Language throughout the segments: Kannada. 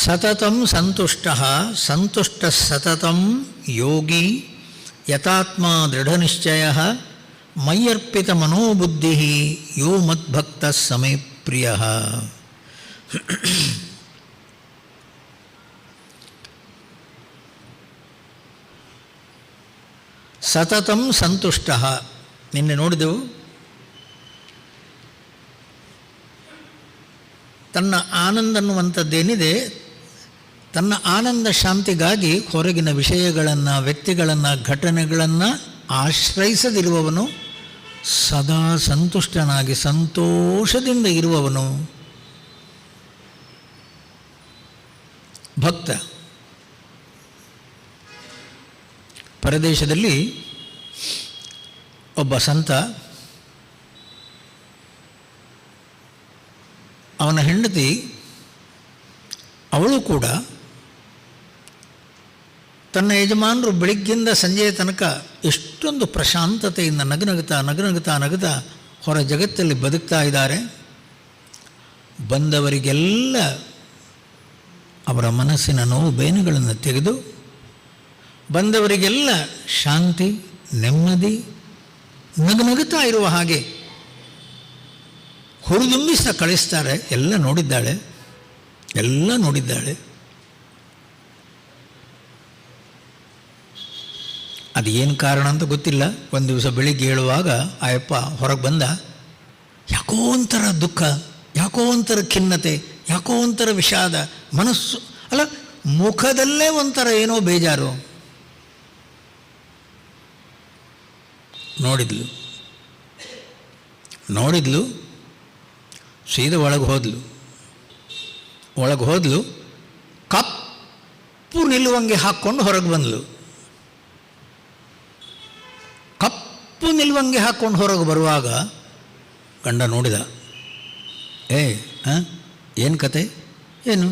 ಸತತಂ ಸಂತುಷ್ಟಃ ಸಂತುಷ್ಟಃ ಸತತಂ ಯೋಗಿ ಯತಾತ್ಮ ದೃಢನಿಶ್ಚಯಃ ಮಯ್ಯರ್ಪಿತ ಮನೋಬುದ್ಧಿಃ ಯೋ ಮದ್ಭಕ್ತಃ ಸಮೇ ಪ್ರಿಯಃ. ಸತತಂ ಸಂತುಷ್ಟಃ ನಿನ್ನೆ ನೋಡಿದೆವು. ತನ್ನ ಆನಂದ ಅನ್ನುವಂಥದ್ದೇನಿದೆ, ತನ್ನ ಆನಂದ ಶಾಂತಿಗಾಗಿ ಹೊರಗಿನ ವಿಷಯಗಳನ್ನು, ವ್ಯಕ್ತಿಗಳನ್ನು, ಘಟನೆಗಳನ್ನು ಆಶ್ರಯಿಸದಿರುವವನು, ಸದಾ ಸಂತುಷ್ಟನಾಗಿ ಸಂತೋಷದಿಂದ ಇರುವವನು ಭಕ್ತ. ಪರದೇಶದಲ್ಲಿ ಒಬ್ಬ ಸಂತ, ಅವನ ಹೆಂಡತಿ ಅವಳು ಕೂಡ ತನ್ನ ಯಜಮಾನರು ಬೆಳಿಗ್ಗಿಂದ ಸಂಜೆಯ ತನಕ ಎಷ್ಟೊಂದು ಪ್ರಶಾಂತತೆಯಿಂದ ನಗುತ್ತಾ ಹೊರ ಜಗತ್ತಲ್ಲಿ ಬದುಕ್ತಾ ಇದ್ದಾರೆ. ಬಂದವರಿಗೆಲ್ಲ ಅವರ ಮನಸ್ಸಿನ ನೋವು ಬೇನುಗಳನ್ನು ತೆಗೆದು, ಬಂದವರಿಗೆಲ್ಲ ಶಾಂತಿ, ನೆಮ್ಮದಿ, ನಗುತ್ತಾ ಇರುವ ಹಾಗೆ ಹುರಿದುಂಬಿಸ ಕಳಿಸ್ತಾರೆ. ಎಲ್ಲ ನೋಡಿದ್ದಾಳೆ. ಅದು ಏನು ಕಾರಣ ಅಂತ ಗೊತ್ತಿಲ್ಲ. ಒಂದು ದಿವಸ ಬೆಳಿಗ್ಗೆ ಹೇಳುವಾಗ ಆಯಪ್ಪ ಹೊರಗೆ ಬಂದ. ಯಾಕೋ ಒಂಥರ ದುಃಖ, ಯಾಕೋ ಒಂಥರ ಖಿನ್ನತೆ, ಯಾಕೋ ಒಂಥರ ವಿಷಾದ, ಮನಸ್ಸು ಅಲ್ಲ, ಮುಖದಲ್ಲೇ ಒಂಥರ ಏನೋ ಬೇಜಾರು. ನೋಡಿದ್ಲು, ಸೀದಾ ಒಳಗೆ ಹೋದ್ಲು, ಕಪ್ಪು ನಿಲ್ಲುವಂಗೆ ಹಾಕ್ಕೊಂಡು ಹೊರಗೆ ಬಂದ್ಲು. ಕಪ್ಪು ನಿಲ್ಲುವಂಗೆ ಹಾಕ್ಕೊಂಡು ಹೊರಗೆ ಬರುವಾಗ ಗಂಡ ನೋಡಿದ. ಏನು ಕತೆ, ಏನು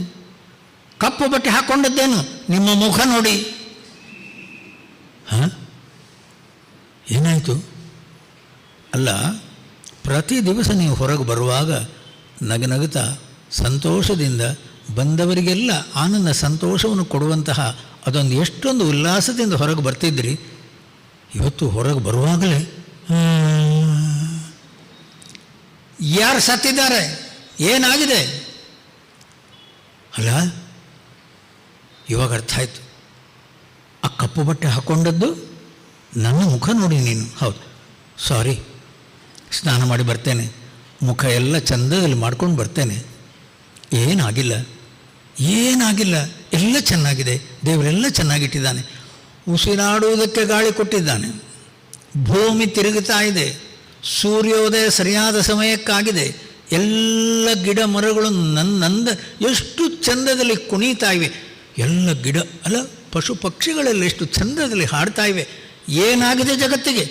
ಕಪ್ಪು ಬಟ್ಟೆ ಹಾಕ್ಕೊಂಡದ್ದೇನು, ನಿಮ್ಮ ಮುಖ ನೋಡಿ. ಏನಾಯಿತು? ಅಲ್ಲ, ಪ್ರತಿ ದಿವಸ ನೀವು ಹೊರಗೆ ಬರುವಾಗ ನಗುತ್ತಾ ಸಂತೋಷದಿಂದ ಬಂದವರಿಗೆಲ್ಲ ಆನಂದ ಸಂತೋಷವನ್ನು ಕೊಡುವಂತಹ ಅದೊಂದು ಎಷ್ಟೊಂದು ಉಲ್ಲಾಸದಿಂದ ಹೊರಗೆ ಬರ್ತಿದ್ರಿ. ಇವತ್ತು ಹೊರಗೆ ಬರುವಾಗಲೇ ಯಾರು ಸತ್ತಿದ್ದಾರೆ, ಏನಾಗಿದೆ? ಅಲ್ಲ, ಇವಾಗ ಅರ್ಥ ಆಯಿತು. ಆ ಕಪ್ಪು ಬಟ್ಟೆ ಹಾಕ್ಕೊಂಡದ್ದು ನನ್ನ ಮುಖ ನೋಡಿ ನೀನು. ಹೌದು, ಸಾರಿ, ಸ್ನಾನ ಮಾಡಿ ಬರ್ತೇನೆ, ಮುಖ ಎಲ್ಲ ಚಂದದಲ್ಲಿ ಮಾಡ್ಕೊಂಡು ಬರ್ತೇನೆ. ಏನಾಗಿಲ್ಲ, ಎಲ್ಲ ಚೆನ್ನಾಗಿದೆ. ದೇವರೆಲ್ಲ ಚೆನ್ನಾಗಿಟ್ಟಿದ್ದಾನೆ. ಉಸಿರಾಡುವುದಕ್ಕೆ ಗಾಳಿ ಕೊಟ್ಟಿದ್ದಾನೆ. ಭೂಮಿ ತಿರುಗುತ್ತಾ ಇದೆ. ಸೂರ್ಯೋದಯ ಸರಿಯಾದ ಸಮಯಕ್ಕಾಗಿದೆ. ಎಲ್ಲ ಗಿಡ ಮರಗಳು ನಂದ ಎಷ್ಟು ಚಂದದಲ್ಲಿ ಕುಣಿತಾ ಇವೆ. ಎಲ್ಲ ಗಿಡ ಅಲ್ಲ, ಪಶು ಪಕ್ಷಿಗಳೆಲ್ಲ ಎಷ್ಟು ಚಂದದಲ್ಲಿ ಹಾಡ್ತಾ ಇವೆ. ಏನಾಗಿದೆ ಜಗತ್ತಿಗೆ?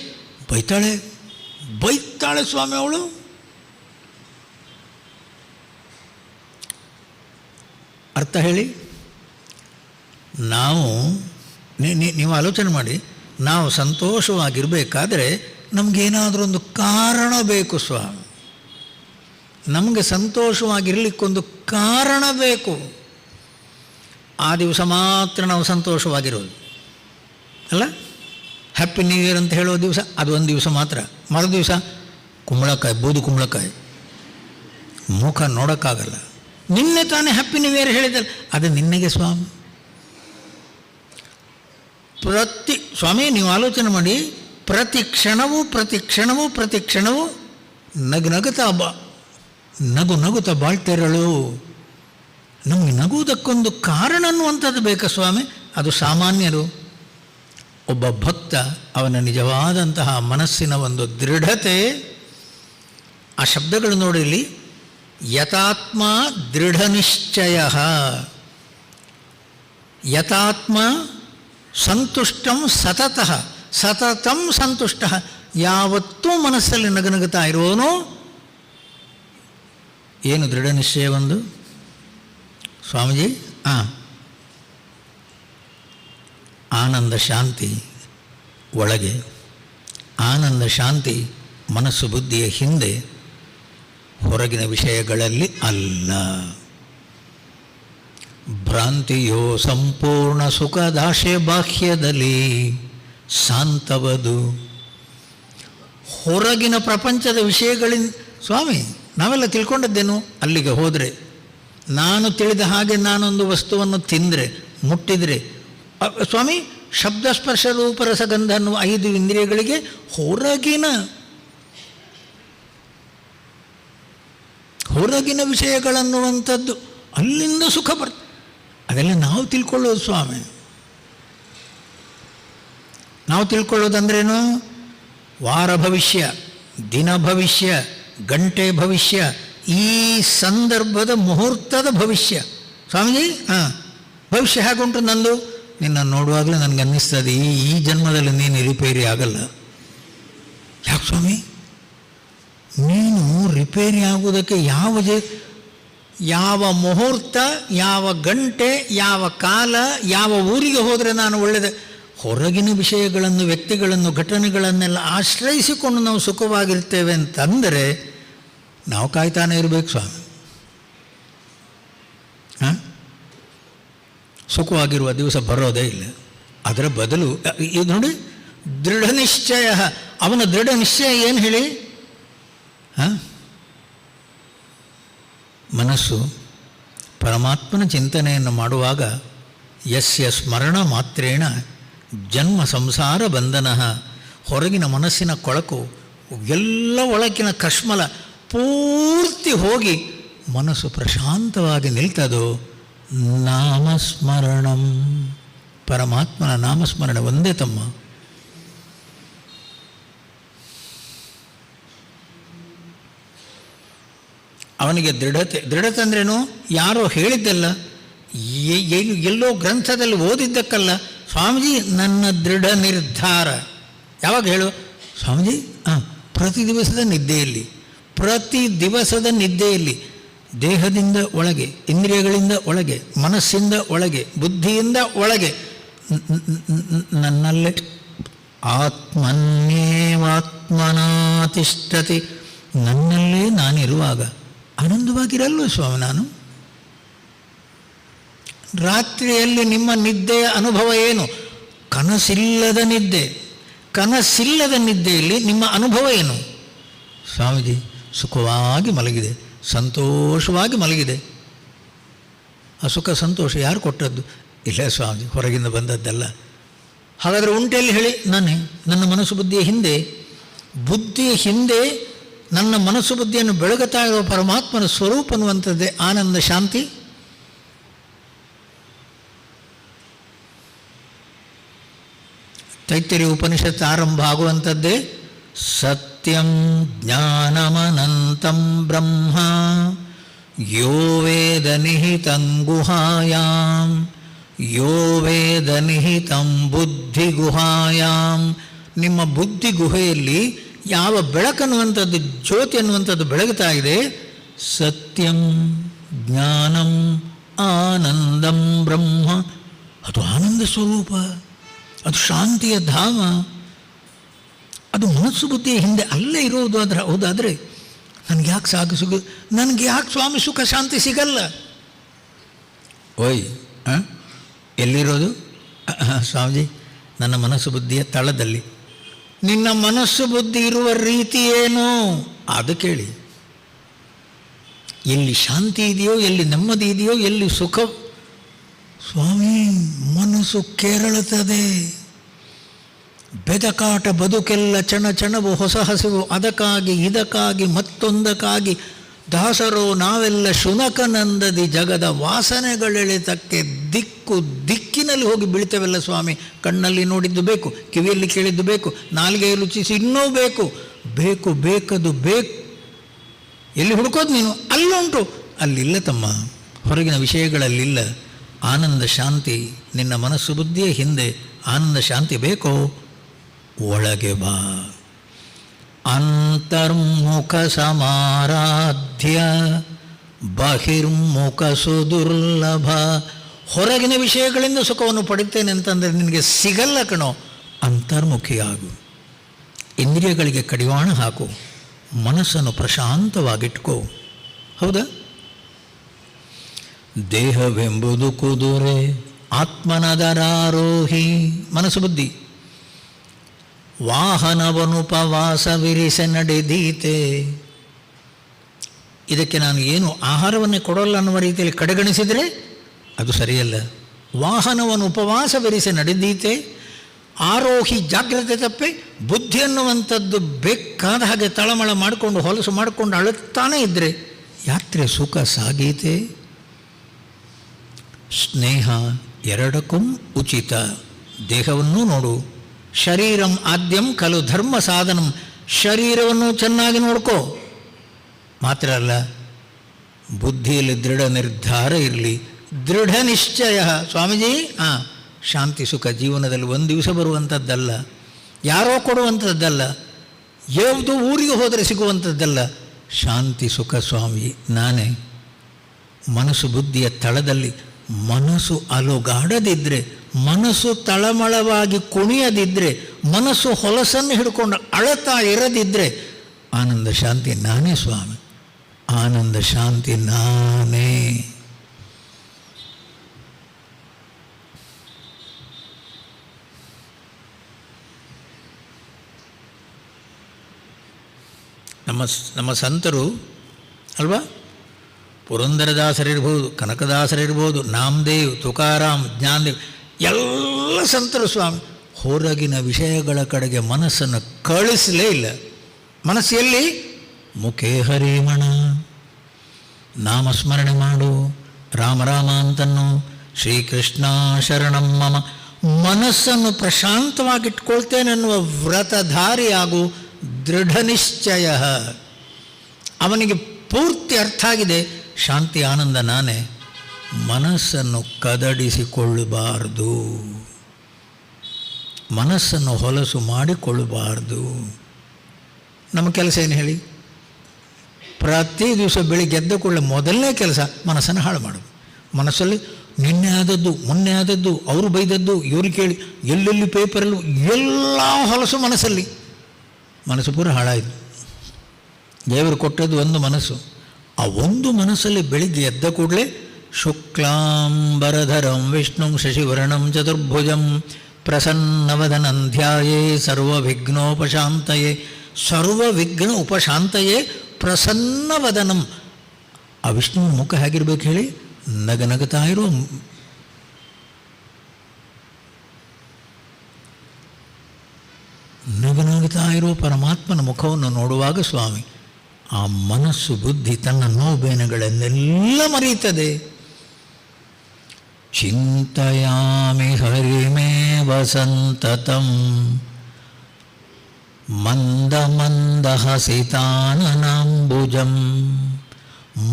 ಬೈತಾಳೆ ಸ್ವಾಮಿ ಅವಳು. ಅರ್ಥ ಹೇಳಿ. ನೀವು ಆಲೋಚನೆ ಮಾಡಿ, ನಾವು ಸಂತೋಷವಾಗಿರಬೇಕಾದ್ರೆ ನಮಗೇನಾದರೂ ಒಂದು ಕಾರಣ ಬೇಕು ಸ್ವಾಮಿ. ನಮಗೆ ಸಂತೋಷವಾಗಿರಲಿಕ್ಕೊಂದು ಕಾರಣ ಬೇಕು. ಆ ದಿವಸ ಮಾತ್ರ ನಾವು ಸಂತೋಷವಾಗಿರೋದು ಅಲ್ಲ. ಹ್ಯಾಪಿ ನ್ಯೂ ಇಯರ್ ಅಂತ ಹೇಳೋ ದಿವಸ ಅದು ಒಂದು ದಿವಸ ಮಾತ್ರ. ಮರು ದಿವಸ ಬೂದು ಕುಂಬಳಕಾಯಿ, ಮುಖ ನೋಡೋಕ್ಕಾಗಲ್ಲ. ನಿನ್ನೆ ತಾನೇ ಹ್ಯಾಪಿ ನ್ಯೂ ಇಯರ್ ಹೇಳಿದ್ದಾರೆ, ಅದು ನಿನ್ನೆಗೆ ಸ್ವಾಮಿ. ಸ್ವಾಮಿ ನೀವು ಆಲೋಚನೆ ಮಾಡಿ, ಪ್ರತಿ ಕ್ಷಣವೂ ನಗುತ್ತಾ ಬಾಳ್ತಿರಳು. ನಮಗೆ ನಗುವುದಕ್ಕೊಂದು ಕಾರಣ ಅನ್ನುವಂಥದ್ದು ಬೇಕಾ ಸ್ವಾಮಿ? ಅದು ಸಾಮಾನ್ಯರು. ಒಬ್ಬ ಭಕ್ತ, ಅವನ ನಿಜವಾದಂತಹ ಮನಸ್ಸಿನ ಒಂದು ದೃಢತೆ. ಆ ಶಬ್ದಗಳು ನೋಡಿಲಿ, ಯತಾತ್ಮ ದೃಢ ನಿಶ್ಚಯ, ಯತಾತ್ಮ ಸಂತುಷ್ಟಂ ಸತತಂ ಸಂತುಷ್ಟ. ಯಾವತ್ತೂ ಮನಸ್ಸಲ್ಲಿ ನಗುತ್ತಾ ಇರೋನು. ಏನು ದೃಢ ನಿಶ್ಚಯ ಒಂದು ಸ್ವಾಮೀಜಿ? ಆನಂದ ಶಾಂತಿ ಒಳಗೆ, ಆನಂದ ಶಾಂತಿ ಮನಸ್ಸು ಬುದ್ಧಿಯ ಹಿಂದೆ, ಹೊರಗಿನ ವಿಷಯಗಳಲ್ಲಿ ಅಲ್ಲ. ಭ್ರಾಂತಿಯೋ ಸಂಪೂರ್ಣ ಸುಖದಾಶೆ ಬಾಹ್ಯದಲ್ಲಿ ಶಾಂತವದು. ಹೊರಗಿನ ಪ್ರಪಂಚದ ವಿಷಯಗಳಿಂದ ಸ್ವಾಮಿ ನಾವೆಲ್ಲ ತಿಳ್ಕೊಂಡದ್ದೇನು, ಅಲ್ಲಿಗೆ ಹೋದರೆ ನಾನು ತಿಳಿದ ಹಾಗೆ ನಾನೊಂದು ವಸ್ತುವನ್ನು ತಿಂದರೆ ಮುಟ್ಟಿದರೆ ಸ್ವಾಮಿ ಶಬ್ದ ಸ್ಪರ್ಶ ರೂಪ ರಸಗಂಧ ಅನ್ನುವ 5 ಇಂದ್ರಿಯಗಳಿಗೆ ಹೊರಗಿನ ವಿಷಯಗಳನ್ನುವಂಥದ್ದು ಅಲ್ಲಿಂದ ಸುಖ ಬರ್ತದೆ. ಅದೆಲ್ಲ ನಾವು ತಿಳ್ಕೊಳ್ಳೋದು ಸ್ವಾಮಿ. ನಾವು ತಿಳ್ಕೊಳ್ಳೋದಂದ್ರೇನು? ವಾರ ಭವಿಷ್ಯ, ದಿನ ಭವಿಷ್ಯ, ಗಂಟೆ ಭವಿಷ್ಯ, ಈ ಸಂದರ್ಭದ ಮುಹೂರ್ತದ ಭವಿಷ್ಯ. ಸ್ವಾಮೀಜಿ ಭವಿಷ್ಯ ಹೇಗುಂಟು ನಂದು? ನಿನ್ನ ನೋಡುವಾಗಲೇ ನನಗೆ ಅನ್ನಿಸ್ತದೆ ಈ ಜನ್ಮದಲ್ಲಿ ನೀನು ರಿಪೇರಿ ಆಗಲ್ಲ. ಯಾಕೆ ಸ್ವಾಮಿ? ನೀನು ರಿಪೇರಿ ಆಗುವುದಕ್ಕೆ ಯಾವ ಮುಹೂರ್ತ, ಯಾವ ಗಂಟೆ, ಯಾವ ಕಾಲ, ಯಾವ ಊರಿಗೆ ಹೋದರೆ ನಾನು ಒಳ್ಳೆಯದು? ಹೊರಗಿನ ವಿಷಯಗಳನ್ನು, ವ್ಯಕ್ತಿಗಳನ್ನು, ಘಟನೆಗಳನ್ನೆಲ್ಲ ಆಶ್ರಯಿಸಿಕೊಂಡು ನಾವು ಸುಖವಾಗಿರ್ತೇವೆ ಅಂತಂದರೆ ನಾವು ಕಾಯ್ತಾನೆ ಇರಬೇಕು ಸ್ವಾಮಿ. ಸುಖವಾಗಿರುವ ದಿವಸ ಬರೋದೇ ಇಲ್ಲ. ಅದರ ಬದಲು ಇದು ನೋಡಿ, ದೃಢ ನಿಶ್ಚಯ. ಅವನ ದೃಢ ನಿಶ್ಚಯ ಏನು ಹೇಳಿ? ಮನಸ್ಸು ಪರಮಾತ್ಮನ ಚಿಂತನೆಯನ್ನು ಮಾಡುವಾಗ ಯಸ್ಯ ಸ್ಮರಣ ಮಾತ್ರೇಣ ಜನ್ಮ ಸಂಸಾರ ಬಂಧನ. ಹೊರಗಿನ ಮನಸ್ಸಿನ ಕೊಳಕು ಎಲ್ಲ ಒಳಗಿನ ಕಶ್ಮಲ ಪೂರ್ತಿ ಹೋಗಿ ಮನಸ್ಸು ಪ್ರಶಾಂತವಾಗಿ ನಿಲ್ತದೋ. ನಾಮಸ್ಮರಣಂ, ಪರಮಾತ್ಮನ ನಾಮಸ್ಮರಣೆ ಒಂದೇ ತಮ್ಮ. ಅವನಿಗೆ ದೃಢತೆ ಅಂದ್ರೇನು? ಯಾರೋ ಹೇಳಿದ್ದಲ್ಲ, ಎಲ್ಲೋ ಗ್ರಂಥದಲ್ಲಿ ಓದಿದ್ದಕ್ಕಲ್ಲ. ಸ್ವಾಮೀಜಿ ನನ್ನ ದೃಢ ನಿರ್ಧಾರ. ಯಾವಾಗ ಹೇಳು ಸ್ವಾಮೀಜಿ? ಪ್ರತಿ ದಿವಸದ ನಿದ್ದೆಯಲ್ಲಿ ದೇಹದಿಂದ ಒಳಗೆ, ಇಂದ್ರಿಯಗಳಿಂದ ಒಳಗೆ, ಮನಸ್ಸಿಂದ ಒಳಗೆ, ಬುದ್ಧಿಯಿಂದ ಒಳಗೆ ನನ್ನಲ್ಲೇ ಆತ್ಮನ್ಯೇವಾತ್ಮನಾತಿಷ್ಠತಿ, ನನ್ನಲ್ಲೇ ನಾನಿರುವಾಗ ಆನಂದವಾಗಿರಲ್ವ ಸ್ವಾಮಿ ನಾನು? ರಾತ್ರಿಯಲ್ಲಿ ನಿಮ್ಮ ನಿದ್ದೆಯ ಅನುಭವ ಏನು? ಕನಸಿಲ್ಲದ ನಿದ್ದೆಯಲ್ಲಿ ನಿಮ್ಮ ಅನುಭವ ಏನು? ಸ್ವಾಮೀಜಿ ಸುಖವಾಗಿ ಮಲಗಿದೆ, ಸಂತೋಷವಾಗಿ ಮಲಗಿದೆ. ಆ ಸುಖ ಸಂತೋಷ ಯಾರು ಕೊಟ್ಟದ್ದು? ಇಲ್ಲ ಸ್ವಾಮೀಜಿ, ಹೊರಗಿಂದ ಬಂದದ್ದಲ್ಲ. ಹಾಗಾದರೆ ಉಂಟೆಲ್ಲಿ ಹೇಳಿ? ನನ್ನ ಮನಸ್ಸು ಬುದ್ಧಿಯ ಹಿಂದೆ ನನ್ನ ಮನಸ್ಸು ಬುದ್ಧಿಯನ್ನು ಬೆಳಗುತ್ತಾ ಇರುವ ಪರಮಾತ್ಮನ ಸ್ವರೂಪ ಅನ್ನುವಂಥದ್ದೇ ಆನಂದ ಶಾಂತಿ. ತೈತ್ತಿರೀಯ ಉಪನಿಷತ್ತು ಆರಂಭ ಆಗುವಂಥದ್ದೇ ಸತ್ಯಂ ಜ್ಞಾನಮನಂತಂ ಬ್ರಹ್ಮ ಯೋ ವೇದ ನಿಹಿತಂ ಗುಹಾಯಾಂ ಯೋ ವೇದ ನಿಹಿತಂ ಬುದ್ಧಿ ಗುಹಾಯಾಂ. ನಿಮ್ಮ ಬುದ್ಧಿ ಗುಹೆಯಲ್ಲಿ ಯಾವ ಬೆಳಕನ್ನುವಂಥದ್ದು, ಜ್ಯೋತಿ ಅನ್ನುವಂಥದ್ದು ಬೆಳಗುತ್ತಾ ಇದೆ, ಸತ್ಯಂ ಜ್ಞಾನಂ ಆನಂದಂ ಬ್ರಹ್ಮ. ಅದು ಆನಂದ ಸ್ವರೂಪ, ಅದು ಶಾಂತಿಯ ಧಾಮ. ಅದು ಮನಸ್ಸು ಬುದ್ಧಿಯ ಹಿಂದೆ ಅಲ್ಲೇ ಇರೋದು. ಹೌದಾದರೆ ನನಗೆ ಯಾಕೆ ಸ್ವಾಮಿ ಸುಖ ಶಾಂತಿ ಸಿಗಲ್ಲ? ಓಯ್ ಎಲ್ಲಿರೋದು ಸ್ವಾಮೀಜಿ? ನನ್ನ ಮನಸ್ಸು ಬುದ್ಧಿಯ ತಳದಲ್ಲಿ. ನಿನ್ನ ಮನಸ್ಸು ಬುದ್ಧಿ ಇರುವ ರೀತಿ ಏನು ಅದು ಕೇಳಿ. ಎಲ್ಲಿ ಶಾಂತಿ ಇದೆಯೋ, ಎಲ್ಲಿ ನೆಮ್ಮದಿ ಇದೆಯೋ, ಎಲ್ಲಿ ಸುಖ. ಸ್ವಾಮಿ ಮನಸ್ಸು ಕೆರಳುತ್ತದೆ. ಬೆದಕಾಟ ಬದುಕೆಲ್ಲ ಚಣವು ಹೊಸ ಹಸಿವು, ಅದಕ್ಕಾಗಿ ಇದಕ್ಕಾಗಿ ಮತ್ತೊಂದಕ್ಕಾಗಿ ದಾಸರೋ ನಾವೆಲ್ಲ ಶುನಕನಂದದಿ ಜಗದ ವಾಸನೆಗಳೆಳೆತಕ್ಕೆ ದಿಕ್ಕಿನಲ್ಲಿ ಹೋಗಿ ಬೀಳ್ತೇವಲ್ಲ ಸ್ವಾಮಿ. ಕಣ್ಣಲ್ಲಿ ನೋಡಿದ್ದು ಬೇಕು, ಕಿವಿಯಲ್ಲಿ ಕೇಳಿದ್ದು ಬೇಕು, ನಾಲಿಗೆಯಲ್ಲಿ ರುಚಿಸಿ ಇನ್ನೂ ಬೇಕದು ಬೇಕು. ಎಲ್ಲಿ ಹುಡುಕೋದು ನೀನು? ಅಲ್ಲುಂಟು. ಅಲ್ಲಿಲ್ಲ ತಮ್ಮ, ಹೊರಗಿನ ವಿಷಯಗಳಲ್ಲಿಲ್ಲ. ಆನಂದ ಶಾಂತಿ ನಿನ್ನ ಮನಸ್ಸು ಬುದ್ಧಿಯ ಹಿಂದೆ. ಆನಂದ ಶಾಂತಿ ಬೇಕೋ? ಒಳಗೆ ಬಾ. ಅಂತರ್ಮುಖ ಸಮಾರಾಧ್ಯ ಬಹಿರ್ಮುಖ ಸುದುರ್ಲಭ. ಹೊರಗಿನ ವಿಷಯಗಳಿಂದ ಸುಖವನ್ನು ಪಡಿತೇನೆ ಅಂತಂದರೆ ನಿನಗೆ ಸಿಗಲ್ಲ ಕಣೋ. ಅಂತರ್ಮುಖಿಯಾಗು, ಇಂದ್ರಿಯಗಳಿಗೆ ಕಡಿವಾಣ ಹಾಕು, ಮನಸ್ಸನ್ನು ಪ್ರಶಾಂತವಾಗಿಟ್ಕೋ. ಹೌದಾ? ದೇಹವೆಂಬುದು ಕುದುರೆ ಆತ್ಮನದರಾರೋಹಿ, ಮನಸ್ಸು ಬುದ್ಧಿ. ವಾಹನವನುಪವಾಸವಿರಿಸೆ ನಡೆದೀತೆ. ಇದಕ್ಕೆ ನಾನು ಏನು ಆಹಾರವನ್ನೇ ಕೊಡೋಲ್ಲ ಅನ್ನುವ ರೀತಿಯಲ್ಲಿ ಕಡೆಗಣಿಸಿದರೆ ಅದು ಸರಿಯಲ್ಲ. ವಾಹನವನ್ನು ಉಪವಾಸವಿರಿಸೆ ನಡೆದೀತೆ. ಆರೋಹಿ ಜಾಗ್ರತೆ ತಪ್ಪಿ ಬುದ್ಧಿ ಅನ್ನುವಂಥದ್ದು ಬೇಕಾದ ಹಾಗೆ ತಳಮಳ ಮಾಡಿಕೊಂಡು ಹೊಲಸು ಮಾಡಿಕೊಂಡು ಅಳುತ್ತಾನೇ ಇದ್ದರೆ ಯಾತ್ರೆ ಸುಖ ಸಾಗೀತೆ. ಸ್ನೇಹ ಎರಡಕ್ಕೂ ಉಚಿತ. ದೇಹವನ್ನು ನೋಡು. ಶರೀರಂ ಆದ್ಯಂ ಖಲು ಧರ್ಮ ಸಾಧನಂ. ಶರೀರವನ್ನು ಚೆನ್ನಾಗಿ ನೋಡ್ಕೋ. ಮಾತ್ರ ಅಲ್ಲ, ಬುದ್ಧಿಯಲ್ಲಿ ದೃಢ ನಿರ್ಧಾರ ಇರಲಿ, ದೃಢ ನಿಶ್ಚಯ. ಸ್ವಾಮೀಜಿ, ಶಾಂತಿ ಸುಖ ಜೀವನದಲ್ಲಿ ಒಂದು ದಿವಸ ಬರುವಂಥದ್ದಲ್ಲ, ಯಾರೋ ಕೊಡುವಂಥದ್ದಲ್ಲ, ಯಾವುದು ಊರಿಗೆ ಹೋದರೆ ಸಿಗುವಂಥದ್ದಲ್ಲ. ಶಾಂತಿ ಸುಖ ಸ್ವಾಮಿ ನಾನೇ. ಮನಸ್ಸು ಬುದ್ಧಿಯ ತಳದಲ್ಲಿ ಮನಸ್ಸು ಅಲುಗಾಡದಿದ್ದರೆ, ಮನಸ್ಸು ತಳಮಳವಾಗಿ ಕುಣಿಯದಿದ್ದರೆ, ಮನಸ್ಸು ಹೊಲಸನ್ನು ಹಿಡ್ಕೊಂಡು ಅಳತಾ ಇರದಿದ್ದರೆ ಆನಂದ ಶಾಂತಿ ನಾನೇ ಸ್ವಾಮಿ. ಆನಂದ ಶಾಂತಿ ನಾನೇ. ನಮ್ಮ ಸಂತರು ಅಲ್ವಾ, ಪುರಂದರದಾಸರಿರ್ಬೋದು, ಕನಕದಾಸರಿರ್ಬೋದು, ನಾಮದೇವ್, ತುಕಾರಾಮ್, ಜ್ಞಾನದೇವ್, ಎಲ್ಲ ಸಂತರು ಸ್ವಾಮಿ ಹೊರಗಿನ ವಿಷಯಗಳ ಕಡೆಗೆ ಮನಸ್ಸನ್ನು ಕಳಿಸಲೇ ಇಲ್ಲ. ಮನಸ್ಸು ಎಲ್ಲಿ? ಮುಖೇ ಹರಿಮಣ, ನಾಮಸ್ಮರಣೆ ಮಾಡು, ರಾಮ ರಾಮ ಅಂತನ್ನು, ಶ್ರೀಕೃಷ್ಣ ಶರಣಂ ಮಮ. ಮನಸ್ಸನ್ನು ಪ್ರಶಾಂತವಾಗಿಟ್ಕೊಳ್ತೇನೆನ್ನುವ ವ್ರತಧಾರಿಯಾಗು. ದೃಢ ನಿಶ್ಚಯ. ಅವನಿಗೆ ಪೂರ್ತಿ ಅರ್ಥ ಆಗಿದೆ, ಶಾಂತಿ ಆನಂದ ನಾನೇ. ಮನಸ್ಸನ್ನು ಕದಡಿಸಿಕೊಳ್ಳಬಾರದು, ಮನಸ್ಸನ್ನು ಹೊಲಸು ಮಾಡಿಕೊಳ್ಳಬಾರ್ದು. ನಮ್ಮ ಕೆಲಸ ಏನು ಹೇಳಿ? ಪ್ರತಿ ದಿವಸ ಬೆಳಿಗ್ಗೆ ಎದ್ದ ಕೂಡಲೇ ಮೊದಲನೇ ಕೆಲಸ ಮನಸ್ಸನ್ನು ಹಾಳು ಮಾಡೋದು. ಮನಸ್ಸಲ್ಲಿ ನಿನ್ನೆ ಆದದ್ದು, ಮೊನ್ನೆ ಆದದ್ದು, ಅವರು ಬೈದದ್ದು, ಇವರು ಕೇಳಿ, ಎಲ್ಲೆಲ್ಲಿ ಪೇಪರಲ್ಲೂ ಎಲ್ಲ ಹೊಲಸು ಮನಸ್ಸಲ್ಲಿ. ಮನಸ್ಸು ಪೂರ ಹಾಳಾಯಿತು. ದೇವರು ಕೊಟ್ಟದ್ದು ಒಂದು ಮನಸ್ಸು. ಆ ಒಂದು ಮನಸ್ಸಲ್ಲಿ ಬೆಳಿಗ್ಗೆ ಎದ್ದ ಕೂಡಲೇ ಶುಕ್ಲಾಂಬರಧರಂ ವಿಷ್ಣುಂ ಶಶಿವರ್ಣಂ ಚತುರ್ಭುಜಂ ಪ್ರಸನ್ನವದನಂ ಧ್ಯಾಯೇ ಸರ್ವವಿಘ್ನೋಪಶಾಂತಯೇ. ಸರ್ವವಿಘ್ನ ಉಪಶಾಂತಯೇ ಪ್ರಸನ್ನವದನಂ. ಆ ವಿಷ್ಣುವಿನ ಮುಖ ಹೇಗಿರ್ಬೇಕು ಹೇಳಿ? ನಗನಗುತ್ತಾ ಇರೋ, ನಗನಗುತ್ತಾ ಇರೋ ಪರಮಾತ್ಮನ ಮುಖವನ್ನು ನೋಡುವಾಗ ಸ್ವಾಮಿ ಆ ಮನಸ್ಸು ಬುದ್ಧಿ ತನ್ನ ನೋಬೇನೆಗಳನ್ನೆಲ್ಲ ಮರೆಯುತ್ತದೆ. ಚಿಂತಯಾಮಿ ಹರಿಮೇವ ಸಂತತಂ ಮಂದ ಮಂದಹಸಿತಾನನಾಂಬುಜಂ.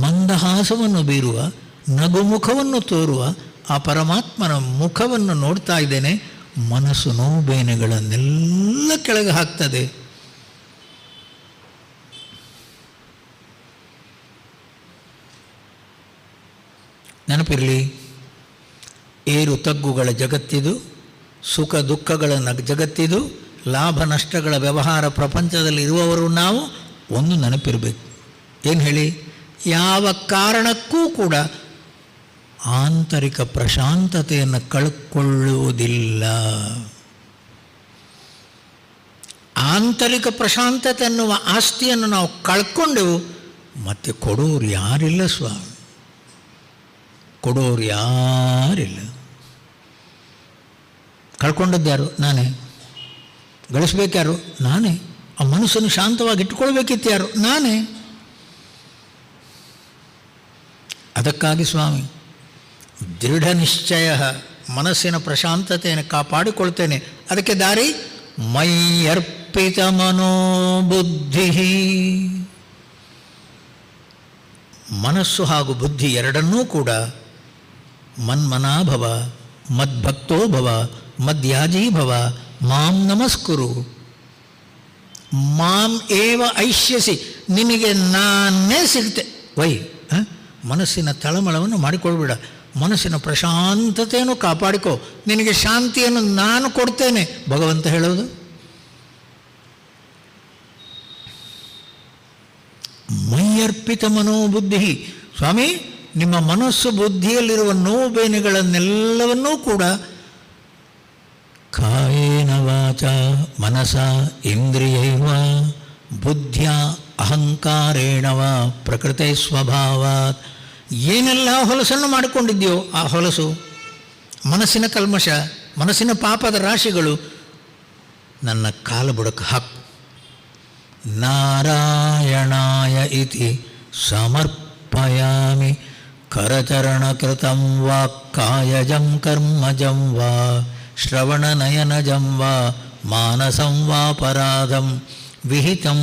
ಮಂದಹಾಸವನ್ನು ಬೀರುವ, ನಗುಮುಖವನ್ನು ತೋರುವ ಆ ಪರಮಾತ್ಮನ ಮುಖವನ್ನು ನೋಡ್ತಾ ಇದ್ದೇನೆ. ಮನಸ್ಸು ನೋಬೇನೆಗಳನ್ನೆಲ್ಲ ಕೆಳಗೆ ಹಾಕ್ತದೆ. ನೆನಪಿರಲಿ, ಏರು ತಗ್ಗುಗಳ ಜಗತ್ತಿದು, ಸುಖ ದುಃಖಗಳ ಜಗತ್ತಿದು, ಲಾಭ ನಷ್ಟಗಳ ವ್ಯವಹಾರ ಪ್ರಪಂಚದಲ್ಲಿ ಇರುವವರು ನಾವು. ಒಂದು ನೆನಪಿರಬೇಕು, ಏನು ಹೇಳಿ? ಯಾವ ಕಾರಣಕ್ಕೂ ಕೂಡ ಆಂತರಿಕ ಪ್ರಶಾಂತತೆಯನ್ನು ಕಳ್ಕೊಳ್ಳುವುದಿಲ್ಲ. ಆಂತರಿಕ ಪ್ರಶಾಂತತೆ ಅನ್ನುವ ಆಸ್ತಿಯನ್ನು ನಾವು ಕಳ್ಕೊಂಡೆವು, ಮತ್ತೆ ಕೊಡೋರು ಯಾರಿಲ್ಲ ಸ್ವಾಮಿ, ಕೊಡೋರು ಯಾರಿಲ್ಲ. ಕಳ್ಕೊಂಡದ್ಯಾರು? ನಾನೇ. ಗಳಿಸ್ಬೇಕ್ಯಾರು? ನಾನೇ. ಆ ಮನಸ್ಸನ್ನು ಶಾಂತವಾಗಿ ಇಟ್ಕೊಳ್ಬೇಕಿತ್ತು ಯಾರು? ನಾನೇ. ಅದಕ್ಕಾಗಿ ಸ್ವಾಮಿ ದೃಢ ನಿಶ್ಚಯ, ಮನಸ್ಸಿನ ಪ್ರಶಾಂತತೆಯನ್ನು ಕಾಪಾಡಿಕೊಳ್ತೇನೆ. ಅದಕ್ಕೆ ದಾರಿ ಮೈಯರ್ಪಿತ ಮನೋಬುದ್ಧಿ. ಮನಸ್ಸು ಹಾಗೂ ಬುದ್ಧಿ ಎರಡನ್ನೂ ಕೂಡ ಮನ್ಮನಾಭವ, ಮದ್ಭಕ್ತೋ ಭವ, ಮದ್ಯಾಜೀ ಭವ, ಮಾಂ ನಮಸ್ಕುರು. ಮಾಂ ಏವ ಐಷ್ಯಸಿ, ನಿನಗೆ ನಾನೇ ಸಿಗ್ತೆ. ವೈ ಮನಸ್ಸಿನ ತಳಮಳವನ್ನು ಮಾಡಿಕೊಳ್ಬೇಡ, ಮನಸ್ಸಿನ ಪ್ರಶಾಂತತೆಯನ್ನು ಕಾಪಾಡಿಕೋ, ನಿನಗೆ ಶಾಂತಿಯನ್ನು ನಾನು ಕೊಡ್ತೇನೆ. ಭಗವಂತ ಹೇಳೋದು ಮೈಯರ್ಪಿತ ಮನೋಬುದ್ಧಿ. ಸ್ವಾಮಿ ನಿಮ್ಮ ಮನಸ್ಸು ಬುದ್ಧಿಯಲ್ಲಿರುವ ನೋವು ಬೇನೆಗಳನ್ನೆಲ್ಲವನ್ನೂ ಕೂಡ ಕಾಯೇನ ವಾಚ ಮನಸ ಇಂದ್ರಿಯೈವ ಬುದ್ಧಿಯ ಅಹಂಕಾರೇಣ ವಾ ಪ್ರಕೃತಿ ಸ್ವಭಾವಾತ್, ಏನೆಲ್ಲ ಹೊಲಸನ್ನು ಮಾಡಿಕೊಂಡಿದೆಯೋ ಆ ಹೊಲಸು, ಮನಸ್ಸಿನ ಕಲ್ಮಶ, ಮನಸ್ಸಿನ ಪಾಪದ ರಾಶಿಗಳು ನನ್ನ ಕಾಲ ಬುಡಕ್ಕೆ ಹಾಕು. ನಾರಾಯಣಾಯ ಇತಿ ಸಮರ್ಪಯಾಮಿ ಕರಚರಣಕೃತಂ ವಾ ಕಾಯಜಂ ಕರ್ಮಜಂ ವಾ ಶ್ರವಣನಯನಜಂ ವಾ ಮಾನಸಂ ವಾಪರಾಧಂ ವಿಹಿತಂ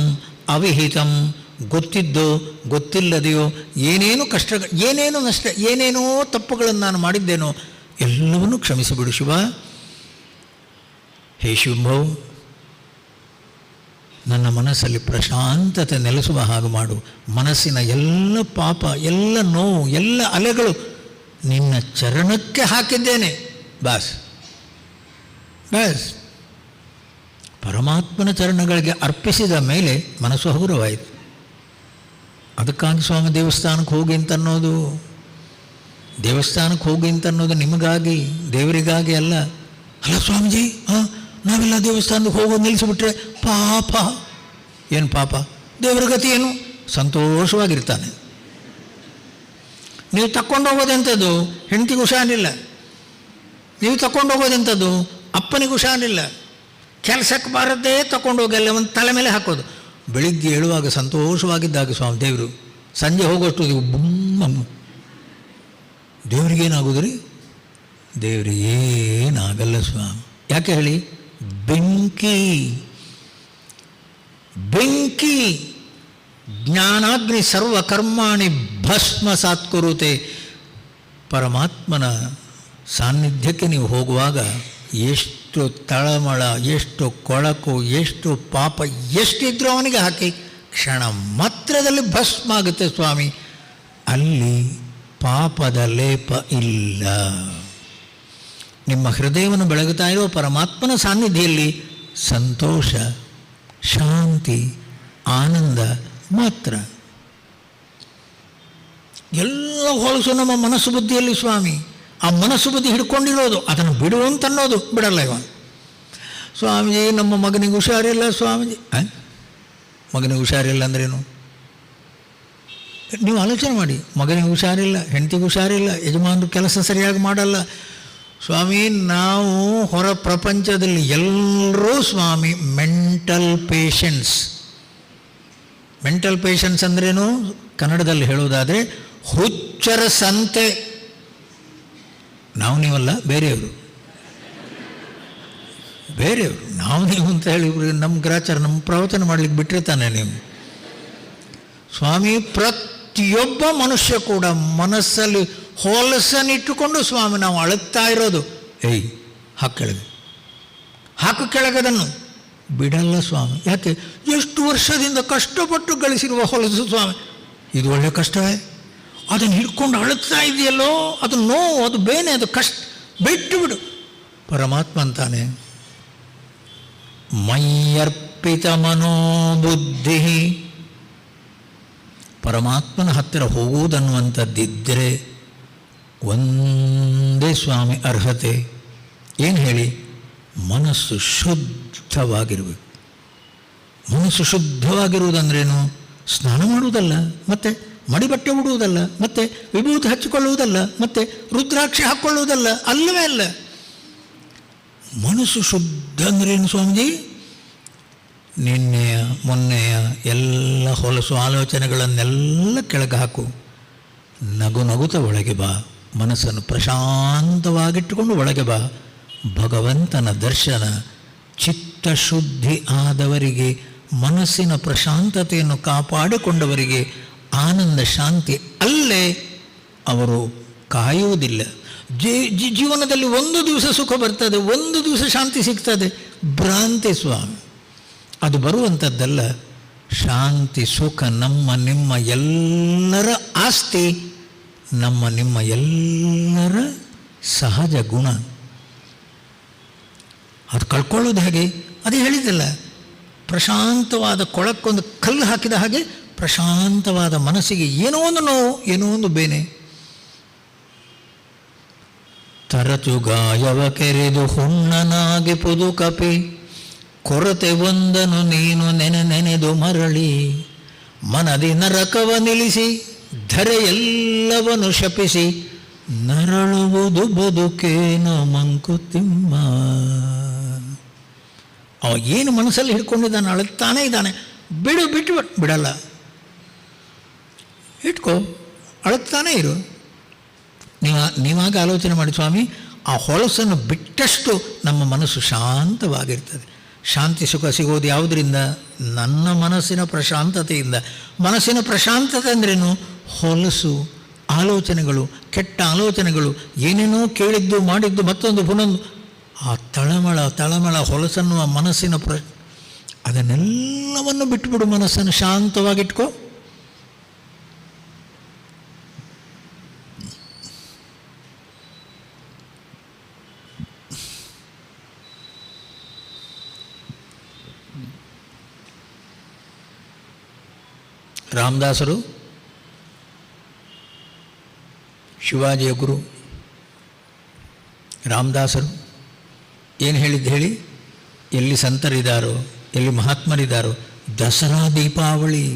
ಅವಿಹಿತಂ, ಗೊತ್ತಿದ್ದೋ ಗೊತ್ತಿಲ್ಲದೆಯೋ ಏನೇನು ಕಷ್ಟ, ಏನೇನು ನಷ್ಟ, ಏನೇನೋ ತಪ್ಪುಗಳನ್ನು ನಾನು ಮಾಡಿದ್ದೇನೋ ಎಲ್ಲವನ್ನೂ ಕ್ಷಮಿಸಿಬಿಡು ಶಿವ. ಹೇ ಶಿವಂಭವ್, ನನ್ನ ಮನಸ್ಸಲ್ಲಿ ಪ್ರಶಾಂತತೆ ನೆಲೆಸುವ ಹಾಗೆ ಮಾಡು. ಮನಸ್ಸಿನ ಎಲ್ಲ ಪಾಪ, ಎಲ್ಲ ನೋವು, ಎಲ್ಲ ಅಲೆಗಳು ನಿನ್ನ ಚರಣಕ್ಕೆ ಹಾಕಿದ್ದೇನೆ. ಬಾಸ್ ಬಾಸ್ ಪರಮಾತ್ಮನ ಚರಣಗಳಿಗೆ ಅರ್ಪಿಸಿದ ಮೇಲೆ ಮನಸ್ಸು ಹಗುರವಾಯಿತು. ಅದಕ್ಕಾಗಿ ಸ್ವಾಮಿ ದೇವಸ್ಥಾನಕ್ಕೆ ಹೋಗಿ ಅಂತನ್ನೋದು, ದೇವಸ್ಥಾನಕ್ಕೆ ಹೋಗಿ ಅಂತನ್ನೋದು ನಿಮಗಾಗಿ, ದೇವರಿಗಾಗಿ ಅಲ್ಲ. ಅಲ್ಲ ಸ್ವಾಮೀಜಿ, ನಾವೆಲ್ಲ ದೇವಸ್ಥಾನಕ್ಕೆ ಹೋಗೋದು ನಿಲ್ಲಿಸಿಬಿಟ್ರೆ ಪಾಪ. ಏನು ಪಾಪ? ದೇವರ ಗತಿ ಏನು? ಸಂತೋಷವಾಗಿರ್ತಾನೆ. ನೀವು ತಕ್ಕೊಂಡು ಹೋಗೋದೆಂಥದ್ದು? ಹೆಂಡತಿಗೆ ಹುಷಾರಿಲ್ಲ. ನೀವು ತಗೊಂಡು ಹೋಗೋದೆಂಥದ್ದು? ಅಪ್ಪನಿಗೆ ಹುಷಾರಿಲ್ಲ. ಕೆಲಸಕ್ಕೆ ಬಾರದ್ದೇ ತಗೊಂಡು ಹೋಗಿ ಅಲ್ಲಿ ಒಂದು ತಲೆ ಮೇಲೆ ಹಾಕೋದು. ಬೆಳಿಗ್ಗೆ ಏಳುವಾಗ ಸಂತೋಷವಾಗಿದ್ದಾಗ ಸ್ವಾಮಿ ದೇವರು, ಸಂಜೆ ಹೋಗೋಷ್ಟು ಬುಮ್ಮ. ದೇವರಿಗೇನಾಗೋದು ರೀ? ದೇವರಿಗೇನಾಗಲ್ಲ ಸ್ವಾಮಿ. ಯಾಕೆ ಹೇಳಿ? ಬೆಂಕಿ ಬೆಂಕಿ. ಜ್ಞಾನಾಗ್ನಿ ಸರ್ವಕರ್ಮಾಣಿ ಭಸ್ಮ ಸಾತ್ಕುರುತೆ. ಪರಮಾತ್ಮನ ಸಾನ್ನಿಧ್ಯಕ್ಕೆ ನೀವು ಹೋಗುವಾಗ ಎಷ್ಟು ತಳಮಳ, ಎಷ್ಟು ಕೊಳಕು, ಎಷ್ಟು ಪಾಪ ಎಷ್ಟಿದ್ರೂ ಅವನಿಗೆ ಹಾಕಿ ಕ್ಷಣ ಮಾತ್ರದಲ್ಲಿ ಭಸ್ಮ ಆಗುತ್ತೆ ಸ್ವಾಮಿ. ಅಲ್ಲಿ ಪಾಪದ ಲೇಪ ಇಲ್ಲ. ನಿಮ್ಮ ಹೃದಯವನ್ನು ಬೆಳಗುತ್ತಾ ಇರುವ ಪರಮಾತ್ಮನ ಸಾನ್ನಿಧ್ಯದಲ್ಲಿ ಸಂತೋಷ, ಶಾಂತಿ, ಆನಂದ ಮಾತ್ರ. ಎಲ್ಲ ಹೊಲಸು ನಮ್ಮ ಮನಸ್ಸು ಬುದ್ಧಿಯಲ್ಲಿ ಸ್ವಾಮಿ. ಆ ಮನಸ್ಸು ಬುದ್ಧಿ ಹಿಡ್ಕೊಂಡಿರೋದು, ಅದನ್ನು ಬಿಡುವಂತನ್ನೋದು ಬಿಡಲ್ಲ ಇವ. ಸ್ವಾಮೀಜಿ ನಮ್ಮ ಮಗನಿಗೆ ಹುಷಾರಿಲ್ಲ ಸ್ವಾಮೀಜಿ. ಮಗನಿಗೆ ಹುಷಾರಿಲ್ಲ ಅಂದ್ರೇನು? ನೀವು ಆಲೋಚನೆ ಮಾಡಿ. ಮಗನಿಗೆ ಹುಷಾರಿಲ್ಲ, ಹೆಂಡತಿಗೆ ಹುಷಾರಿಲ್ಲ, ಯಜಮಾನರು ಕೆಲಸ ಸರಿಯಾಗಿ ಮಾಡಲ್ಲ ಸ್ವಾಮಿ. ನಾವು ಹೊರ ಪ್ರಪಂಚದಲ್ಲಿ ಎಲ್ಲರೂ ಸ್ವಾಮಿ ಮೆಂಟಲ್ ಪೇಷಂಟ್ಸ್. ಮೆಂಟಲ್ ಪೇಷಂಟ್ಸ್ ಅಂದ್ರೇನು? ಕನ್ನಡದಲ್ಲಿ ಹೇಳುವುದಾದರೆ ಹುಚ್ಚರ ಸಂತೆ. ನಾವು ನೀವಲ್ಲ, ಬೇರೆಯವರು. ಬೇರೆಯವರು ನಾವು ನೀವು ಅಂತ ಹೇಳಿ ನಮ್ಮ ಗ್ರಾಚಾರ, ನಮ್ಮ ಪ್ರವಚನ ಮಾಡಲಿಕ್ಕೆ ಬಿಟ್ಟಿರ್ತಾನೆ ನೀವು ಸ್ವಾಮಿ. ಪ್ರತಿಯೊಬ್ಬ ಮನುಷ್ಯ ಕೂಡ ಮನಸ್ಸಲ್ಲಿ ಹೊಲಸನ್ನಿಟ್ಟುಕೊಂಡು ಸ್ವಾಮಿ ನಾವು ಅಳುತ್ತಾ ಇರೋದು. ಏಯ್ ಹಾಕು ಕೆಳಗೆ, ಹಾಕು ಕೆಳಗದನ್ನು ಬಿಡಲ್ಲ ಸ್ವಾಮಿ. ಯಾಕೆ? ಎಷ್ಟು ವರ್ಷದಿಂದ ಕಷ್ಟಪಟ್ಟು ಗಳಿಸಿರುವ ಹೊಲಸು ಸ್ವಾಮಿ. ಇದು ಒಳ್ಳೆಯ ಕಷ್ಟವೇ? ಅದನ್ನು ಹಿಡ್ಕೊಂಡು ಅಳುತ್ತಾ ಇದೆಯಲ್ಲೋ, ಅದು ನೋವು, ಅದು ಬೇನೆ, ಅದು ಕಷ್ಟ, ಬಿಟ್ಟು ಬಿಡು. ಪರಮಾತ್ಮ ಅಂತಾನೆ, ಮಯ್ಯರ್ಪಿತ ಮನೋಬುದ್ಧಿ. ಪರಮಾತ್ಮನ ಹತ್ತಿರ ಹೋಗುವುದನ್ನುವಂಥದ್ದಿದ್ದರೆ ಒಂದೇ ಸ್ವಾಮಿ ಅರ್ಹತೆ. ಏನು ಹೇಳಿ? ಮನಸ್ಸು ಶುದ್ಧವಾಗಿರಬೇಕು. ಮನಸ್ಸು ಶುದ್ಧವಾಗಿರುವುದಂದ್ರೇನು? ಸ್ನಾನ ಮಾಡುವುದಲ್ಲ, ಮತ್ತು ಮಡಿಬಟ್ಟೆ ಉಡುವುದಲ್ಲ, ಮತ್ತು ವಿಭೂತಿ ಹಚ್ಚಿಕೊಳ್ಳುವುದಲ್ಲ, ಮತ್ತು ರುದ್ರಾಕ್ಷಿ ಹಾಕ್ಕೊಳ್ಳುವುದಲ್ಲ, ಅಲ್ಲವೇ ಅಲ್ಲ. ಮನಸ್ಸು ಶುದ್ಧ ಅಂದ್ರೇನು ಸ್ವಾಮೀಜಿ? ನಿನ್ನೆಯ ಮೊನ್ನೆಯ ಎಲ್ಲ ಹೊಲಸು ಆಲೋಚನೆಗಳನ್ನೆಲ್ಲ ಕೆಳಗೆ ಹಾಕು. ನಗು ನಗುತ್ತ ಒಳಗೆ ಬಾ. ಮನಸ್ಸನ್ನು ಪ್ರಶಾಂತವಾಗಿಟ್ಟುಕೊಂಡು ಒಳಗೆ ಬಾ. ಭಗವಂತನ ದರ್ಶನ. ಚಿತ್ತಶುದ್ಧಿ ಆದವರಿಗೆ, ಮನಸ್ಸಿನ ಪ್ರಶಾಂತತೆಯನ್ನು ಕಾಪಾಡಿಕೊಂಡವರಿಗೆ ಆನಂದ ಶಾಂತಿ ಅಲ್ಲೇ ಅವರು ಕಾಯುವುದಿಲ್ಲ. ಜೀವನದಲ್ಲಿ ಒಂದು ದಿವಸ ಸುಖ ಬರ್ತದೆ, ಒಂದು ದಿವಸ ಶಾಂತಿ ಸಿಗ್ತದೆ. ಭ್ರಾಂತಿ ಸ್ವಾಮಿ. ಅದು ಬರುವಂಥದ್ದಲ್ಲ. ಶಾಂತಿ ಸುಖ ನಮ್ಮ ನಿಮ್ಮ ಎಲ್ಲರ ಆಸ್ತಿ, ನಮ್ಮ ನಿಮ್ಮ ಎಲ್ಲರ ಸಹಜ ಗುಣ. ಅದು ಕಳ್ಕೊಳ್ಳೋದು ಹೇಗೆ? ಅದೇ ಹೇಳಿದ್ದಲ್ಲ, ಪ್ರಶಾಂತವಾದ ಕೊಳಕ್ಕೊಂದು ಕಲ್ಲು ಹಾಕಿದ ಹಾಗೆ ಪ್ರಶಾಂತವಾದ ಮನಸ್ಸಿಗೆ ಏನೋ ಒಂದು ನೋವು, ಏನೋ ಒಂದು ಬೇನೆ. ರಚುಗಾಯವ ಕೆರೆದು ಹುಣ್ಣನಾಗಿ ಪುದುಕಪಿ ಕೊರತೆ ಒಂದನು ನೀನು ನೆನೆದು ಮರಳಿ ಮನದಿ ನರಕವ ನಿಲ್ಲಿಸಿ ಧರೆಯೆಲ್ಲವನು ಶಪಿಸಿ ನರಳುವುದು ಬದುಕೇನ ಮಂಕುತಿಮ್ಮ. ಅವ ಏನು ಮನಸ್ಸಲ್ಲಿ ಹಿಡ್ಕೊಂಡಿದ್ದಾನೆ, ಅಳುತ್ತಾನೇ ಇದ್ದಾನೆ. ಬಿಟ್ಟು ಬಿಡಲ್ಲ, ಇಟ್ಕೋ, ಅಳುತ್ತಾನೇ ಇರು. ನೀವಾಗ ಆಲೋಚನೆ ಮಾಡಿ ಸ್ವಾಮಿ, ಆ ಹೊಳಸನ್ನು ಬಿಟ್ಟಷ್ಟು ನಮ್ಮ ಮನಸ್ಸು ಶಾಂತವಾಗಿರ್ತದೆ. ಶಾಂತಿ ಸುಖ ಸಿಗೋದು ಯಾವುದರಿಂದ? ನನ್ನ ಮನಸ್ಸಿನ ಪ್ರಶಾಂತತೆಯಿಂದ. ಮನಸ್ಸಿನ ಪ್ರಶಾಂತತೆ ಅಂದ್ರೇನು? ಹೊಲಸು ಆಲೋಚನೆಗಳು, ಕೆಟ್ಟ ಆಲೋಚನೆಗಳು, ಏನೇನೋ ಕೇಳಿದ್ದು ಮಾಡಿದ್ದು ಮತ್ತೊಂದು ಪುನೊಂದು, ಆ ತಳಮಳ ಹೊಲಸನ್ನು ಆ ಮನಸ್ಸಿನ ಅದನ್ನೆಲ್ಲವನ್ನು ಬಿಟ್ಟುಬಿಡು. ಮನಸ್ಸನ್ನು ಶಾಂತವಾಗಿಟ್ಕೋ. ರಾಮದಾಸರು ಶಿವಾಜಿಯ ಗುರು ರಾಮದಾಸರು ಏನು ಹೇಳಿದ್ದು ಹೇಳಿ? ಎಲ್ಲಿ ಸಂತರಿದ್ದಾರೋ, ಎಲ್ಲಿ ಮಹಾತ್ಮರಿದ್ದಾರೋ, ದಸರಾ ದೀಪಾವಳಿ,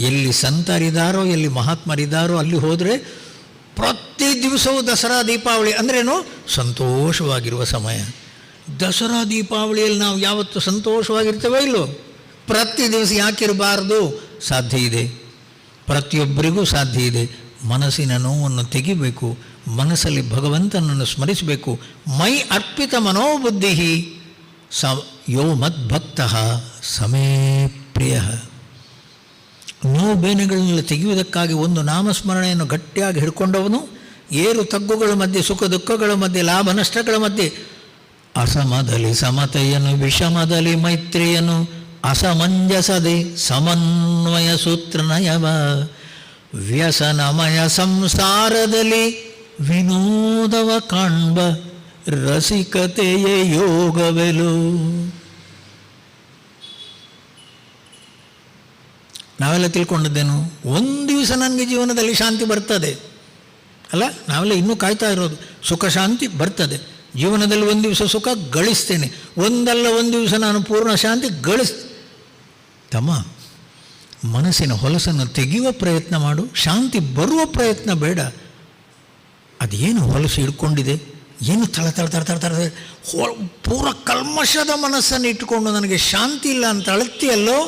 ಎಲ್ಲಿ ಸಂತರಿದ್ದಾರೋ, ಎಲ್ಲಿ ಮಹಾತ್ಮರಿದ್ದಾರೋ ಅಲ್ಲಿ ಹೋದರೆ ಪ್ರತಿ ದಿವಸವೂ ದಸರಾ ದೀಪಾವಳಿ ಅಂದ್ರೇನು? ಸಂತೋಷವಾಗಿರುವ ಸಮಯ. ದಸರಾ ದೀಪಾವಳಿಯಲ್ಲಿ ನಾವು ಯಾವತ್ತು ಸಂತೋಷವಾಗಿರ್ತೇವೋ ಇಲ್ಲೋ? ಪ್ರತಿ ದಿವಸ ಯಾಕಿರಬಾರ್ದು? ಸಾಧ್ಯ ಇದೆ, ಪ್ರತಿಯೊಬ್ಬರಿಗೂ ಸಾಧ್ಯ ಇದೆ. ಮನಸ್ಸಿನ ನೋವನ್ನು ತೆಗಿಬೇಕು, ಮನಸ್ಸಲ್ಲಿ ಭಗವಂತನನ್ನು ಸ್ಮರಿಸಬೇಕು. ಮೈ ಅರ್ಪಿತ ಮನೋಬುದ್ಧಿ ಯೋ ಮದ್ಭಕ್ತ ಸಮೇ ಪ್ರಿಯ. ನೋವು ಬೇನೆಗಳನ್ನೆಲ್ಲ ತೆಗೆಯುವುದಕ್ಕಾಗಿ ಒಂದು ನಾಮಸ್ಮರಣೆಯನ್ನು ಗಟ್ಟಿಯಾಗಿ ಹಿಡ್ಕೊಂಡವನು ಏರು ತಗ್ಗುಗಳ ಮಧ್ಯೆ, ಸುಖ ದುಃಖಗಳ ಮಧ್ಯೆ, ಲಾಭ ನಷ್ಟಗಳ ಮಧ್ಯೆ ಅಸಮದಲ್ಲಿ ಸಮತೆಯನ್ನು, ವಿಷಮದಲ್ಲಿ ಮೈತ್ರಿಯನ್ನು, ಅಸಮಂಜಸದೆ ಸಮನ್ವಯ ಸೂತ್ರ ನಯವ, ವ್ಯಸನಮಯ ಸಂಸಾರದಲ್ಲಿ ವಿನೋದವ ಕಾಣ್ಬ ರಸಿಕತೆಯ ಯೋಗವೆಲು. ನಾವೆಲ್ಲ ತಿಳ್ಕೊಂಡಿದ್ದೇನು? ಒಂದು ದಿವಸ ನನಗೆ ಜೀವನದಲ್ಲಿ ಶಾಂತಿ ಬರ್ತದೆ ಅಲ್ಲ? ನಾವೆಲ್ಲ ಇನ್ನೂ ಕಾಯ್ತಾ ಇರೋದು. ಸುಖ ಶಾಂತಿ ಬರ್ತದೆ ಜೀವನದಲ್ಲಿ. ಒಂದು ದಿವಸ ಸುಖ ಗಳಿಸ್ತೇನೆ, ಒಂದಲ್ಲ ಒಂದು ದಿವಸ ನಾನು ಪೂರ್ಣ ಶಾಂತಿ ತಮ್ಮ, ಮನಸ್ಸಿನ ಹೊಲಸನ್ನು ತೆಗೆಯುವ ಪ್ರಯತ್ನ ಮಾಡು, ಶಾಂತಿ ಬರುವ ಪ್ರಯತ್ನ ಬೇಡ. ಅದೇನು ಹೊಲಸು ಹಿಡ್ಕೊಂಡಿದೆ, ಏನು ತಳ ಪೂರ ಕಲ್ಮಶದ ಮನಸ್ಸನ್ನು ಇಟ್ಟುಕೊಂಡು ನನಗೆ ಶಾಂತಿ ಇಲ್ಲ ಅಂತ ಅಳತಿಯಲ್ಲೋ?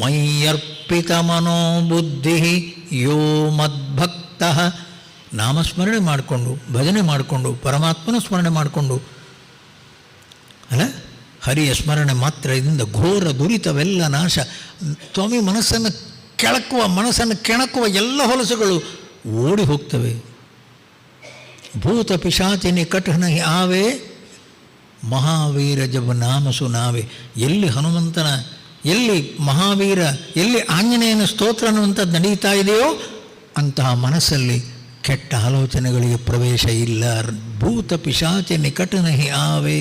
ಮೈಯರ್ಪಿತ ಮನೋಬುದ್ಧಿ ಯೋ ಮದ್ಭಕ್ತ. ನಾಮಸ್ಮರಣೆ ಮಾಡಿಕೊಂಡು, ಭಜನೆ ಮಾಡಿಕೊಂಡು, ಪರಮಾತ್ಮನ ಸ್ಮರಣೆ ಮಾಡಿಕೊಂಡು ಅಲ್ಲ, ಹರಿಯ ಸ್ಮರಣೆ ಮಾತ್ರ ಇದರಿಂದ ಘೋರ ದುರಿತವೆಲ್ಲ ನಾಶ. ಸ್ವಾಮಿ, ಮನಸ್ಸನ್ನು ಕೆಣಕುವ ಎಲ್ಲ ಹೊಲಸುಗಳು ಓಡಿ ಹೋಗ್ತವೆ. ಭೂತ ಪಿಶಾಚಿ ನಿಕಟ ನಹಿ ಆವೆ, ಮಹಾವೀರ ಜಬ ನಾಮ ಸುನಾವೆ. ಎಲ್ಲಿ ಹನುಮಂತನ, ಎಲ್ಲಿ ಮಹಾವೀರ, ಎಲ್ಲಿ ಆಂಜನೇಯನ ಸ್ತೋತ್ರ ಅನ್ನುವಂಥದ್ದು ನಡೀತಾ ಇದೆಯೋ ಅಂತಹ ಮನಸ್ಸಲ್ಲಿ ಕೆಟ್ಟ ಆಲೋಚನೆಗಳಿಗೆ ಪ್ರವೇಶ ಇಲ್ಲ. ಭೂತ ಪಿಶಾಚಿ ನಿಕಟ ನಹಿ ಆವೆ.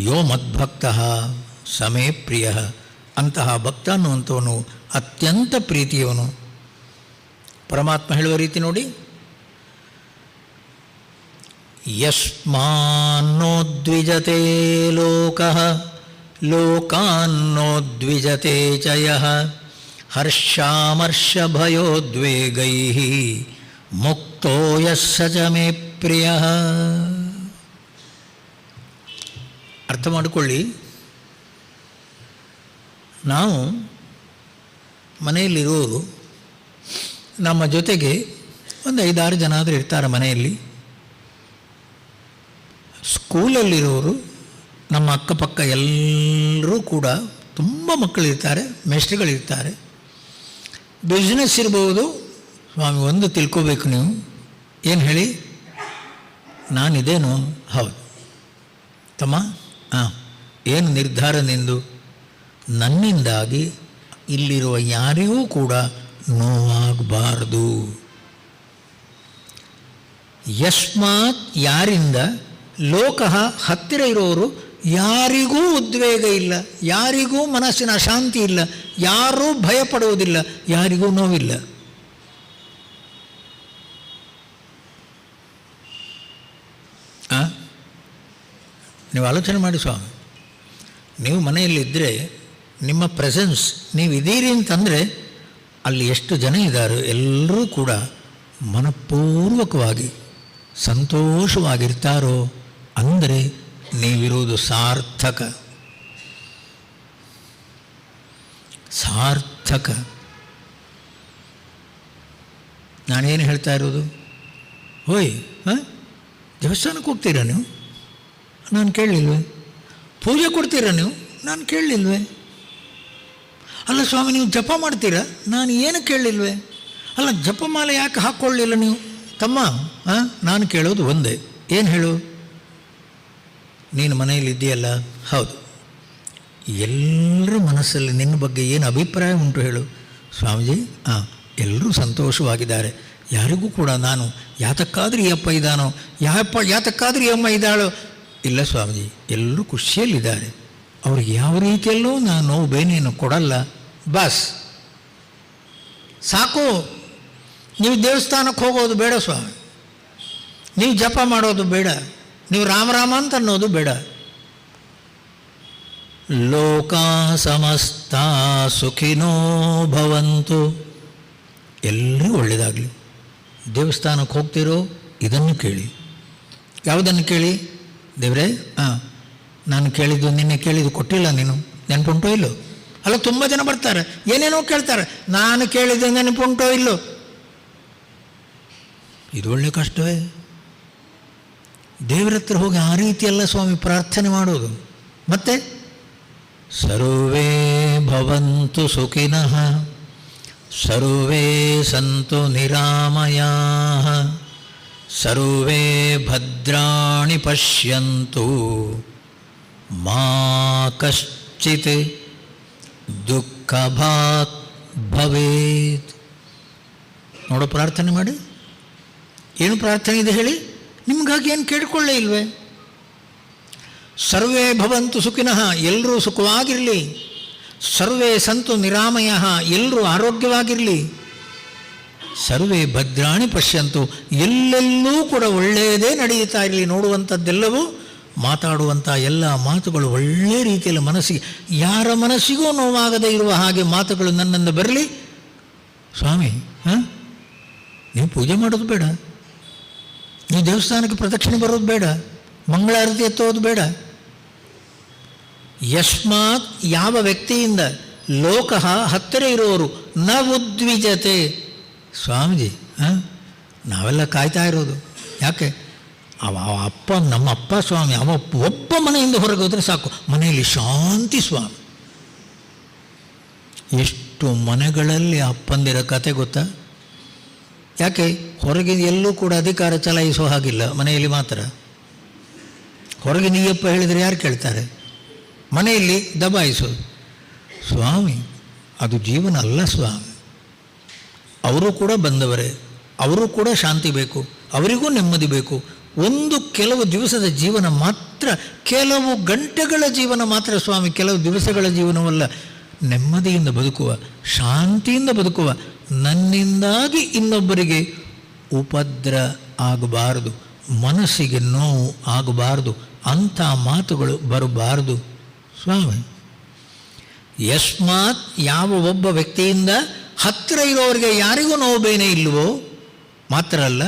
ಯೋ ಮದ್ಭಕ್ತ ಸಮೇ ಪ್ರಿಯ. ಅಂತಹ ಭಕ್ತ ಅನ್ನುವಂಥವನು ಅತ್ಯಂತ ಪ್ರೀತಿಯವನು. ಪರಮಾತ್ಮ ಹೇಳುವ ರೀತಿ ನೋಡಿ, ಯಸ್ಮಾನ್ನೋದ್ವಿಜತೆ ಲೋಕಃ ಲೋಕಾನ್ನೋದ್ವಿಜತೆ ಚ ಯಃ ಹರ್ಷಾಮರ್ಷಭಯೋದ್ವೇಗೈಃ ಮುಕ್ತೋ ಯಸ್ಸ ಚ ಮೇ ಪ್ರಿಯಃ. ಅರ್ಥ ಮಾಡಿಕೊಳ್ಳಿ, ನಾವು ಮನೆಯಲ್ಲಿರೋರು, ನಮ್ಮ ಜೊತೆಗೆ ಒಂದು 5-6 ಜನ ಆದರೂ ಇರ್ತಾರೆ ಮನೆಯಲ್ಲಿ. ಸ್ಕೂಲಲ್ಲಿರೋರು, ನಮ್ಮ ಅಕ್ಕಪಕ್ಕ ಎಲ್ಲರೂ ಕೂಡ ತುಂಬ ಮಕ್ಕಳಿರ್ತಾರೆ, ಮೇಷ್ಟ್ರುಗಳಿರ್ತಾರೆ. ಬಿಸ್ನೆಸ್ ಇರ್ಬೋದು. ಸ್ವಾಮಿ, ಒಂದು ತಿಳ್ಕೋಬೇಕು ನೀವು. ಏನು ಹೇಳಿ? ನಾನಿದೇನು? ಹೌದು ತಮ್ಮ. ಏನು ನಿರ್ಧಾರ ನಿಂದು? ನನ್ನಿಂದಾಗಿ ಇಲ್ಲಿರುವ ಯಾರಿಗೂ ಕೂಡ ನೋವಾಗಬಾರ್ದು. ಯಸ್ಮಾತ್, ಯಾರಿಂದ, ಲೋಕಃ, ಹತ್ತಿರ ಇರೋರು ಯಾರಿಗೂ ಉದ್ವೇಗ ಇಲ್ಲ, ಯಾರಿಗೂ ಮನಸ್ಸಿನ ಅಶಾಂತಿ ಇಲ್ಲ, ಯಾರೂ ಭಯಪಡುವುದಿಲ್ಲ, ಯಾರಿಗೂ ನೋವಿಲ್ಲ. ನೀವು ಆಲೋಚನೆ ಮಾಡಿ ಸ್ವಾಮಿ, ನೀವು ಮನೆಯಲ್ಲಿದ್ದರೆ ನಿಮ್ಮ ಪ್ರೆಸೆನ್ಸ್ ನೀವು ಇದ್ದೀರಿ ಅಂತಂದರೆ ಅಲ್ಲಿ ಎಷ್ಟು ಜನ ಇದ್ದಾರೆ, ಎಲ್ಲರೂ ಕೂಡ ಮನಪೂರ್ವಕವಾಗಿ ಸಂತೋಷವಾಗಿರ್ತಾರೋ ಅಂದರೆ ನೀವಿರುವುದು ಸಾರ್ಥಕ. ಸಾರ್ಥಕ. ನಾನೇನು ಹೇಳ್ತಾ ಇರೋದು? ಓಯ್ ದೇವಸ್ಥಾನಕ್ಕೆ ಹೋಗ್ತೀರಾ ನೀವು? ನಾನು ಕೇಳಲಿಲ್ವೇ? ಪೂಜೆ ಕೊಡ್ತೀರಾ ನೀವು? ನಾನು ಕೇಳಲಿಲ್ವೇ? ಅಲ್ಲ ಸ್ವಾಮಿ, ನೀವು ಜಪ ಮಾಡ್ತೀರಾ? ನಾನು ಏನು ಕೇಳಲಿಲ್ವೇ? ಅಲ್ಲ, ಜಪಮಾಲೆ ಯಾಕೆ ಹಾಕ್ಕೊಳ್ಳಲಿಲ್ಲ ನೀವು? ತಮ್ಮ, ನಾನು ಕೇಳೋದು ಒಂದೇ, ಏನು ಹೇಳು? ನೀನು ಮನೆಯಲ್ಲಿ ಇದೆಯಲ್ಲ, ಹೌದು, ಎಲ್ಲರ ಮನಸ್ಸಲ್ಲಿ ನಿನ್ನ ಬಗ್ಗೆ ಏನು ಅಭಿಪ್ರಾಯ ಉಂಟು ಹೇಳು? ಸ್ವಾಮೀಜಿ, ಎಲ್ಲರೂ ಸಂತೋಷವಾಗಿದ್ದಾರೆ, ಯಾರಿಗೂ ಕೂಡ ನಾನು ಯಾತಕ್ಕಾದ್ರೂ ಈ ಅಪ್ಪ ಇದ್ದಾನೋ, ಯಾತಕ್ಕಾದ್ರೂ ಈ ಅಮ್ಮ ಇದ್ದಾಳೋ, ಇಲ್ಲ ಸ್ವಾಮೀಜಿ, ಎಲ್ಲರೂ ಖುಷಿಯಲ್ಲಿದ್ದಾರೆ, ಅವ್ರಿಗೆ ಯಾವ ರೀತಿಯಲ್ಲೂ ನಾನು ನೋವು ಬೇನೇನು ಕೊಡಲ್ಲ, ಬಸ್ ಸಾಕು. ನೀವು ದೇವಸ್ಥಾನಕ್ಕೆ ಹೋಗೋದು ಬೇಡ ಸ್ವಾಮಿ, ನೀವು ಜಪ ಮಾಡೋದು ಬೇಡ, ನೀವು ರಾಮ ರಾಮ ಅಂತ ಅನ್ನೋದು ಬೇಡ. ಲೋಕಾ ಸಮಸ್ತ ಸುಖಿನೋ ಭವಂತು, ಎಲ್ಲರೂ ಒಳ್ಳೆಯದಾಗಲಿ. ದೇವಸ್ಥಾನಕ್ಕೆ ಹೋಗ್ತಿರೋ ಇದನ್ನು ಕೇಳಿ. ಯಾವುದನ್ನು ಕೇಳಿ? ದೇವರೇ, ನಾನು ಕೇಳಿದ್ದು, ನಿನ್ನೆ ಕೇಳಿದ್ದು ಕೊಟ್ಟಿಲ್ಲ, ನೀನು ನೆನಪುಂಟೋ ಇಲ್ಲೋ? ಅಲ್ಲ, ತುಂಬ ಜನ ಬರ್ತಾರೆ, ಏನೇನೋ ಕೇಳ್ತಾರೆ, ನಾನು ಕೇಳಿದ್ದು ನೆನಪುಂಟೋ ಇಲ್ಲೋ? ಇದು ಒಳ್ಳೆ ಕಷ್ಟವೇ. ದೇವರ ಹತ್ರ ಹೋಗಿ ಆ ರೀತಿಯೆಲ್ಲ ಸ್ವಾಮಿ ಪ್ರಾರ್ಥನೆ ಮಾಡೋದು. ಮತ್ತೆ ಸರ್ವೇ ಭವಂತು ಸುಖಿನಃ ಸರ್ವೇ ಸಂತು ನಿರಾಮಯಾಃ ಸರ್ವೇ ಭದ್ರಾಣಿ ಪಶ್ಯಂತು ಮಾ ಕಶ್ಚಿತ್ ದುಃಖಭಾಗ್ ಭವೇತ್. ನೋಡೋ, ಪ್ರಾರ್ಥನೆ ಮಾಡಿ. ಏನು ಪ್ರಾರ್ಥನೆ ಇದೆ ಹೇಳಿ? ನಿಮಗಾಗಿ ಏನು ಕೇಳಿಕೊಳ್ಳೇ ಇಲ್ವೇ? ಸರ್ವೇ ಭವಂತು ಸುಖಿನಃ, ಎಲ್ಲರೂ ಸುಖವಾಗಿರಲಿ. ಸರ್ವೇ ಸಂತು ನಿರಾಮಯ, ಎಲ್ಲರೂ ಆರೋಗ್ಯವಾಗಿರಲಿ. ಸರ್ವೇ ಭದ್ರಾಣಿ ಪಶ್ಯಂತು, ಎಲ್ಲೆಲ್ಲೂ ಕೂಡ ಒಳ್ಳೆಯದೇ ನಡೆಯುತ್ತಾ ಇರಲಿ. ನೋಡುವಂಥದ್ದೆಲ್ಲವೂ, ಮಾತಾಡುವಂಥ ಎಲ್ಲ ಮಾತುಗಳು ಒಳ್ಳೆಯ ರೀತಿಯಲ್ಲಿ ಮನಸ್ಸಿಗೆ, ಯಾರ ಮನಸ್ಸಿಗೂ ನೋವಾಗದೇ ಇರುವ ಹಾಗೆ ಮಾತುಗಳು ನನ್ನಿಂದ ಬರಲಿ. ಸ್ವಾಮಿ, ನೀವು ಪೂಜೆ ಮಾಡೋದು ಬೇಡ, ನೀವು ದೇವಸ್ಥಾನಕ್ಕೆ ಪ್ರದಕ್ಷಿಣೆ ಬರೋದು ಬೇಡ, ಮಂಗಳಾರತಿ ಎತ್ತೋದು ಬೇಡ. ಯಸ್ಮಾತ್, ಯಾವ ವ್ಯಕ್ತಿಯಿಂದ, ಲೋಕಃ, ಹತ್ತಿರ ಇರೋರು, ನ ಉದ್ವಿಜತೆ. ಸ್ವಾಮೀಜಿ, ನಾವೆಲ್ಲ ಕಾಯ್ತಾ ಇರೋದು ಯಾಕೆ? ಅಪ್ಪ, ನಮ್ಮ ಅಪ್ಪ ಸ್ವಾಮಿ, ಒಬ್ಬ ಮನೆಯಿಂದ ಹೊರಗೆ ಹೋದರೆ ಸಾಕು, ಮನೆಯಲ್ಲಿ ಶಾಂತಿ ಸ್ವಾಮಿ. ಎಷ್ಟು ಮನೆಗಳಲ್ಲಿ ಅಪ್ಪಂದಿರ ಕತೆ ಗೊತ್ತಾ? ಯಾಕೆ? ಹೊರಗೆ ಎಲ್ಲೂ ಕೂಡ ಅಧಿಕಾರ ಚಲಾಯಿಸೋ ಹಾಗಿಲ್ಲ, ಮನೆಯಲ್ಲಿ ಮಾತ್ರ. ಹೊರಗೆ ನೀಯಪ್ಪ ಹೇಳಿದರೆ ಯಾರು ಕೇಳ್ತಾರೆ? ಮನೆಯಲ್ಲಿ ದಬಾಯಿಸೋದು. ಸ್ವಾಮಿ, ಅದು ಜೀವನ ಅಲ್ಲ ಸ್ವಾಮಿ. ಅವರು ಕೂಡ ಬಂದವರೇ, ಅವರು ಕೂಡ ಶಾಂತಿ ಬೇಕು, ಅವರಿಗೂ ನೆಮ್ಮದಿ ಬೇಕು. ಕೆಲವು ದಿವಸದ ಜೀವನ ಮಾತ್ರ, ಕೆಲವು ಗಂಟೆಗಳ ಜೀವನ ಮಾತ್ರ ಸ್ವಾಮಿ, ಕೆಲವು ದಿವಸಗಳ ಜೀವನವಲ್ಲ. ನೆಮ್ಮದಿಯಿಂದ ಬದುಕುವ, ಶಾಂತಿಯಿಂದ ಬದುಕುವ, ನನ್ನಿಂದಾಗಿ ಇನ್ನೊಬ್ಬರಿಗೆ ಉಪದ್ರ ಆಗಬಾರದು, ಮನಸ್ಸಿಗೆ ನೋವು ಆಗಬಾರದು, ಅಂಥ ಮಾತುಗಳು ಬರಬಾರದು ಸ್ವಾಮಿ. ಯಸ್ಮಾತ್, ಯಾವ ಒಬ್ಬ ವ್ಯಕ್ತಿಯಿಂದ ಹತ್ತಿರ ಇರೋರಿಗೆ ಯಾರಿಗೂ ನೋವು ಬೇನೆ ಇಲ್ಲವೋ, ಮಾತ್ರ ಅಲ್ಲ,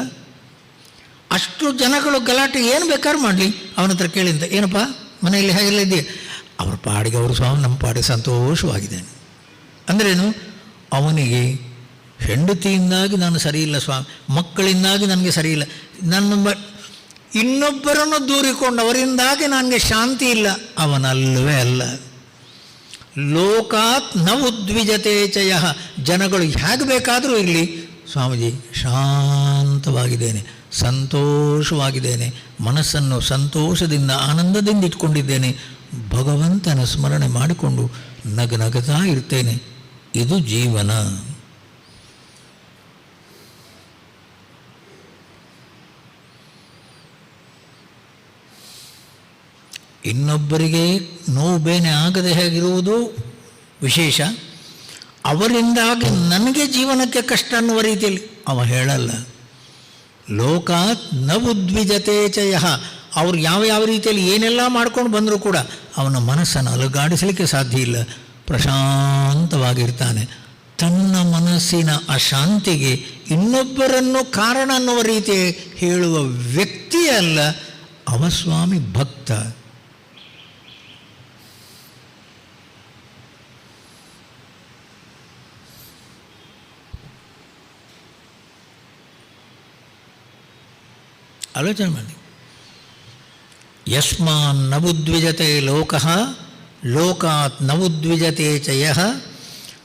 ಅಷ್ಟು ಜನಗಳು ಗಲಾಟೆ ಏನು ಬೇಕಾದ್ರೂ ಮಾಡಲಿ, ಅವನ ಹತ್ರ ಕೇಳಿಂದ, ಏನಪ್ಪ ಮನೆಯಲ್ಲಿ ಹಾಗೆಲ್ಲ ಇದೆಯಾ? ಅವ್ರ ಪಾಡಿಗೆ ಅವರು ಸ್ವಾಮಿ, ನಮ್ಮ ಪಾಡಿಗೆ ಸಂತೋಷವಾಗಿದ್ದೇನೆ ಅಂದ್ರೇನು? ಅವನಿಗೆ ಹೆಂಡತಿಯಿಂದಾಗಿ ನಾನು ಸರಿಯಿಲ್ಲ ಸ್ವಾಮಿ, ಮಕ್ಕಳಿಂದಾಗಿ ನನಗೆ ಸರಿಯಿಲ್ಲ, ಇನ್ನೊಬ್ಬರನ್ನು ದೂರಿಕೊಂಡು ಅವರಿಂದಾಗಿ ನನಗೆ ಶಾಂತಿ ಇಲ್ಲ, ಅವನಲ್ಲವೇ ಅಲ್ಲ. ಲೋಕಾತ್ ನ ಉದ್ವಿಜತೆ ಚಯ, ಜನಗಳು ಹೇಗೆ ಬೇಕಾದರೂ ಇರಲಿ ಸ್ವಾಮೀಜಿ, ಶಾಂತವಾಗಿದ್ದೇನೆ, ಸಂತೋಷವಾಗಿದ್ದೇನೆ, ಮನಸ್ಸನ್ನು ಸಂತೋಷದಿಂದ ಆನಂದದಿಂದ ಇಟ್ಕೊಂಡಿದ್ದೇನೆ, ಭಗವಂತನ ಸ್ಮರಣೆ ಮಾಡಿಕೊಂಡು ನಗನಗತಾ ಇರ್ತೇನೆ. ಇದು ಜೀವನ. ಇನ್ನೊಬ್ಬರಿಗೆ ನೋವು ಬೇನೆ ಆಗದೆ ಹೇಗಿರುವುದು ವಿಶೇಷ, ಅವರಿಂದಾಗಿ ನನಗೆ ಜೀವನಕ್ಕೆ ಕಷ್ಟ ಅನ್ನುವ ರೀತಿಯಲ್ಲಿ ಅವ ಹೇಳಲ್ಲ. ಲೋಕಾತ್ ನ ಉದ್ವಿಜತೆ ಚಯ. ಅವ್ರು ಯಾವ ರೀತಿಯಲ್ಲಿ ಏನೆಲ್ಲ ಮಾಡ್ಕೊಂಡು ಬಂದರೂ ಕೂಡ ಅವನ ಮನಸ್ಸನ್ನು ಅಲುಗಾಡಿಸಲಿಕ್ಕೆ ಸಾಧ್ಯ ಇಲ್ಲ. ಪ್ರಶಾಂತವಾಗಿರ್ತಾನೆ. ತನ್ನ ಮನಸ್ಸಿನ ಅಶಾಂತಿಗೆ ಇನ್ನೊಬ್ಬರನ್ನು ಕಾರಣ ಅನ್ನುವ ರೀತಿ ಹೇಳುವ ವ್ಯಕ್ತಿ ಅಲ್ಲ ಅವ ಸ್ವಾಮಿ ಭಕ್ತ. ಆಲೋಚನೆ ಮಾಡಿ. ಯಸ್ಮಾನ್ ನ ಉದ್ವಿಜತೆ ಲೋಕಃ ಲೋಕಾತ್ ನ ಉದ್ವಿಜತೆ ಚಯಃ.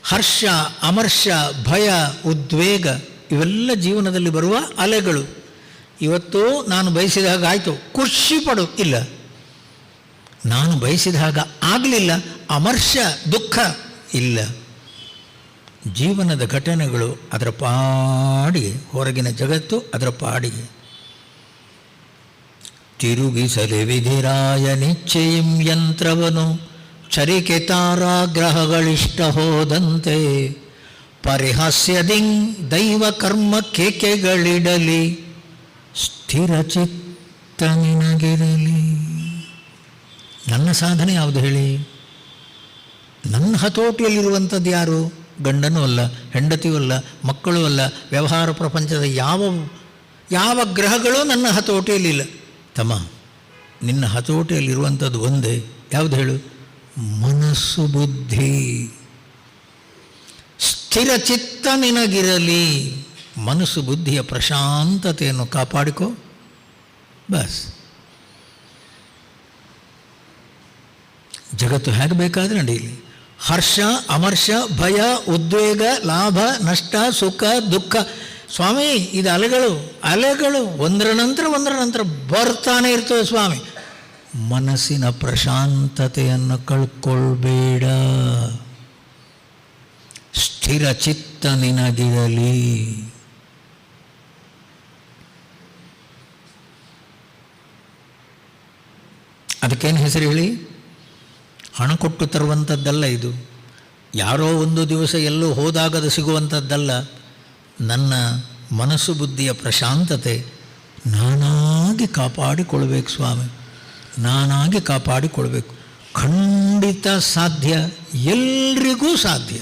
ಹರ್ಷ, ಅಮರ್ಷ, ಭಯ, ಉದ್ವೇಗ ಇವೆಲ್ಲ ಜೀವನದಲ್ಲಿ ಬರುವ ಅಲೆಗಳು. ಇವತ್ತು ನಾನು ಬಯಸಿದ ಹಾಗೆ ಆಯಿತು, ಖುಷಿ ಪಡು ಇಲ್ಲ. ನಾನು ಬಯಸಿದ ಹಾಗೆ ಆಗಲಿಲ್ಲ, ಅಮರ್ಷ, ದುಃಖ ಇಲ್ಲ. ಜೀವನದ ಘಟನೆಗಳು ಅದರ ಪಾಡಿಗೆ, ಹೊರಗಿನ ಜಗತ್ತು ಅದರ ಪಾಡಿಗೆ. ತಿರುಗಿಸಲಿ ವಿಧಿರಾಯ ನಿಶ್ಚಯಂ ಯಂತ್ರವನು, ಚರಿಕೆ ತಾರಾಗ್ರಹಗಳಿಷ್ಟ ಹೋದಂತೆ. ಪರಿಹಾಸ್ಯದಿಂಗ್ ದೈವ ಕರ್ಮ ಕೇಕೆಗಳಿಡಲಿ, ಸ್ಥಿರ ಚಿತ್ತ ನಿನಗಿರಲಿ. ನನ್ನ ಸಾಧನೆ ಯಾವುದು ಹೇಳಿ? ನನ್ನ ಹತೋಟಿಯಲ್ಲಿರುವಂಥದ್ದು ಯಾರು? ಗಂಡನೂ ಅಲ್ಲ, ಹೆಂಡತಿಯೂ ಅಲ್ಲ, ಮಕ್ಕಳೂ ಅಲ್ಲ, ವ್ಯವಹಾರ ಪ್ರಪಂಚದ ಯಾವ ಗ್ರಹಗಳೂ ನನ್ನ ಹತೋಟಿಯಲ್ಲಿಲ್ಲ. ತಮ್ಮ, ನಿನ್ನ ಹತೋಟಿಯಲ್ಲಿರುವಂಥದ್ದು ಒಂದೇ, ಯಾವುದು ಹೇಳು? ಮನಸ್ಸು, ಬುದ್ಧಿ. ಸ್ಥಿರ ಚಿತ್ತ ನಿನಗಿರಲಿ. ಮನಸ್ಸು ಬುದ್ಧಿಯ ಪ್ರಶಾಂತತೆಯನ್ನು ಕಾಪಾಡಿಕೋ, ಬಸ್. ಜಗತ್ತು ಹೇಗೆ ಬೇಕಾದರೆ ನಡೀಲಿ. ಹರ್ಷ, ಅಮರ್ಷ, ಭಯ, ಉದ್ವೇಗ, ಲಾಭ, ನಷ್ಟ, ಸುಖ, ದುಃಖ. ಸ್ವಾಮಿ, ಇದು ಅಲೆಗಳು ಒಂದರ ನಂತರ ಬರ್ತಾನೆ ಇರ್ತವೆ ಸ್ವಾಮಿ. ಮನಸ್ಸಿನ ಪ್ರಶಾಂತತೆಯನ್ನು ಕಳ್ಕೊಳ್ಬೇಡ. ಸ್ಥಿರ ಚಿತ್ತ ನಿನಗಿರಲಿ. ಅದಕ್ಕೇನು ಹೆಸರು ಹೇಳಿ? ಹಣ ಕೊಟ್ಟು ತರುವಂಥದ್ದಲ್ಲ ಇದು. ಯಾರೋ ಒಂದು ದಿವಸ ಎಲ್ಲೋ ಹೋದಾಗದು ಸಿಗುವಂಥದ್ದಲ್ಲ. ನನ್ನ ಮನಸ್ಸು ಬುದ್ಧಿಯ ಪ್ರಶಾಂತತೆ ನಾನಾಗಿ ಕಾಪಾಡಿಕೊಳ್ಬೇಕು ಸ್ವಾಮಿ, ನಾನಾಗಿ ಕಾಪಾಡಿಕೊಳ್ಬೇಕು. ಖಂಡಿತ ಸಾಧ್ಯ, ಎಲ್ರಿಗೂ ಸಾಧ್ಯ.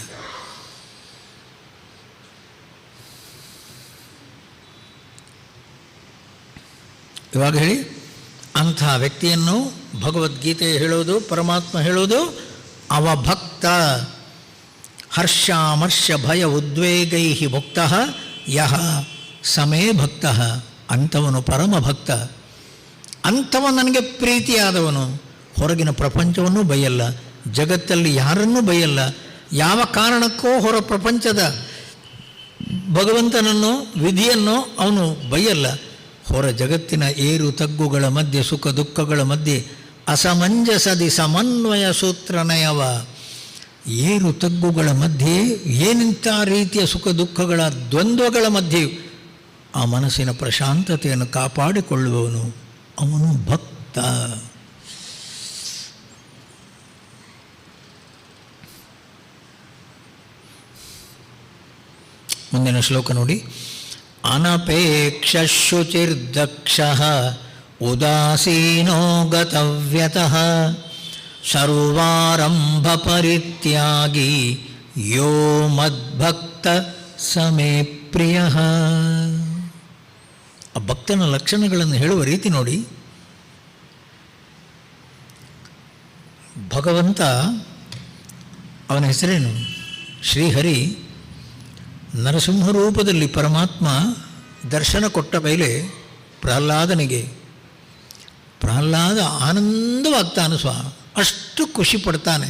ಇವಾಗ ಹೇಳಿ, ಅಂಥ ವ್ಯಕ್ತಿಯನ್ನು ಭಗವದ್ಗೀತೆ ಹೇಳೋದು, ಪರಮಾತ್ಮ ಹೇಳೋದು, ಅವ ಭಕ್ತ. ಹರ್ಷಾಮರ್ಷ ಭಯ ಉದ್ವೇಗೈ ಭುಕ್ತ ಯಹ ಸಮೇ ಭಕ್ತ. ಅಂಥವನು ಪರಮ ಭಕ್ತ. ಅಂಥವ ನನಗೆ ಪ್ರೀತಿಯಾದವನು. ಹೊರಗಿನ ಪ್ರಪಂಚವನ್ನು ಬೈಯಲ್ಲ, ಜಗತ್ತಲ್ಲಿ ಯಾರನ್ನೂ ಬೈಯಲ್ಲ. ಯಾವ ಕಾರಣಕ್ಕೂ ಹೊರ ಪ್ರಪಂಚದ ಭಗವಂತನನ್ನು, ವಿಧಿಯನ್ನು ಅವನು ಬೈಯಲ್ಲ. ಹೊರ ಜಗತ್ತಿನ ಏರು ತಗ್ಗುಗಳ ಮಧ್ಯೆ, ಸುಖ ದುಃಖಗಳ ಮಧ್ಯೆ ಅಸಮಂಜಸದಿ ಸಮನ್ವಯ ಸೂತ್ರನಯವ. ಏರು ತಗ್ಗುಗಳ ಮಧ್ಯೆ, ಏನಿಂಥ ರೀತಿಯ ಸುಖ ದುಃಖಗಳ ದ್ವಂದ್ವಗಳ ಮಧ್ಯೆ ಆ ಮನಸ್ಸಿನ ಪ್ರಶಾಂತತೆಯನ್ನು ಕಾಪಾಡಿಕೊಳ್ಳುವವನು ಅವನು ಭಕ್ತ. ಮುಂದಿನ ಶ್ಲೋಕ ನೋಡಿ. ಅನಪೇಕ್ಷ ಶುಚಿರ್ದಕ್ಷ ಉದಾಸೀನೋ ಗತವ್ಯತಃ ಸರ್ವಾರಂಭ ಪರಿತ್ಯಾಗಿ ಯೋ ಮದ್ಭಕ್ತ ಸಮೇ ಪ್ರಿಯ. ಆ ಭಕ್ತನ ಲಕ್ಷಣಗಳನ್ನು ಹೇಳುವ ರೀತಿ ನೋಡಿ. ಭಗವಂತ, ಅವನ ಹೆಸರೇನು? ಶ್ರೀಹರಿ ನರಸಿಂಹ ರೂಪದಲ್ಲಿ ಪರಮಾತ್ಮ ದರ್ಶನ ಕೊಟ್ಟ ಮೇಲೆ ಪ್ರಹ್ಲಾದನಿಗೆ, ಪ್ರಹ್ಲಾದ ಆನಂದವಾಗ್ತಾನೆ ಸ್ವಾಮಿ, ಅಷ್ಟು ಖುಷಿ ಪಡ್ತಾನೆ.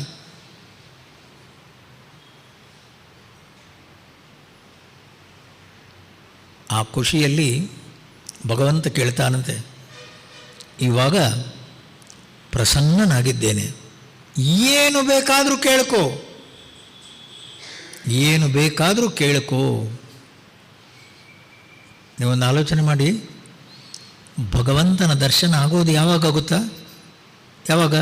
ಆ ಖುಷಿಯಲ್ಲಿ ಭಗವಂತ ಕೇಳ್ತಾನಂತೆ, ಇವಾಗ ಪ್ರಸನ್ನನಾಗಿದ್ದೇನೆ, ಏನು ಬೇಕಾದರೂ ಕೇಳ್ಕೋ, ಏನು ಬೇಕಾದರೂ ಕೇಳ್ಕೋ. ನೀವೊಂದು ಆಲೋಚನೆ ಮಾಡಿ, ಭಗವಂತನ ದರ್ಶನ ಆಗೋದು ಯಾವಾಗ ಆಗುತ್ತಾ? ಯಾವಾಗ?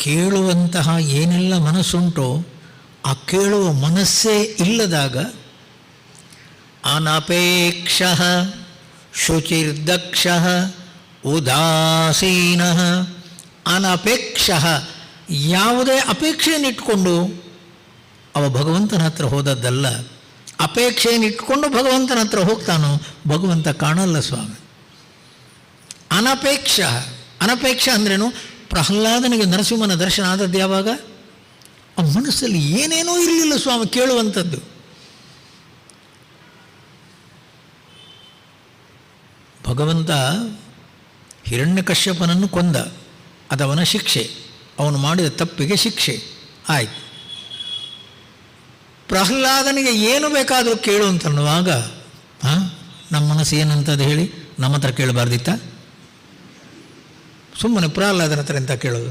ಕೇಳುವಂತಹ ಏನೆಲ್ಲ ಮನಸ್ಸುಂಟೋ ಆ ಕೇಳುವ ಮನಸ್ಸೇ ಇಲ್ಲದಾಗ ಅನಪೇಕ್ಷ ಶುಚಿರ್ದಕ್ಷ ಉದಾಸೀನ. ಅನಪೇಕ್ಷ, ಯಾವುದೇ ಅಪೇಕ್ಷೆಯನ್ನಿಟ್ಕೊಂಡು ಅವ ಭಗವಂತನ ಹತ್ರ ಹೋದದ್ದಲ್ಲ. ಅಪೇಕ್ಷೆಯನ್ನಿಟ್ಕೊಂಡು ಭಗವಂತನ ಹತ್ರ ಹೋಗ್ತಾನೋ ಭಗವಂತ ಕಾಣಲ್ಲ ಸ್ವಾಮಿ. ಅನಪೇಕ್ಷ, ಅನಪೇಕ್ಷ ಅಂದ್ರೇನು? ಪ್ರಹ್ಲಾದನಿಗೆ ನರಸಿಂಹನ ದರ್ಶನ ಆದದ್ದು ಯಾವಾಗ? ಆ ಮನಸ್ಸಲ್ಲಿ ಏನೇನೋ ಇರಲಿಲ್ಲ ಸ್ವಾಮಿ ಕೇಳುವಂಥದ್ದು. ಭಗವಂತ ಹಿರಣ್ಯಕಶ್ಯಪನನ್ನು ಕೊಂದ, ಅದವನ ಶಿಕ್ಷೆ, ಅವನು ಮಾಡಿದ ತಪ್ಪಿಗೆ ಶಿಕ್ಷೆ ಆಯಿತು. ಪ್ರಹ್ಲಾದನಿಗೆ ಏನು ಬೇಕಾದರೂ ಕೇಳು ಅಂತನ್ನುವಾಗ ನಮ್ಮ ಮನಸ್ಸು ಏನಂತದ್ದು ಹೇಳಿ ನಮ್ಮ ಹತ್ರ ಕೇಳಬಾರ್ದಿತ್ತ? ಸುಮ್ಮನೆ ಪ್ರಹ್ಲಾದನ ಹತ್ರ ಎಂತ ಕೇಳೋದು?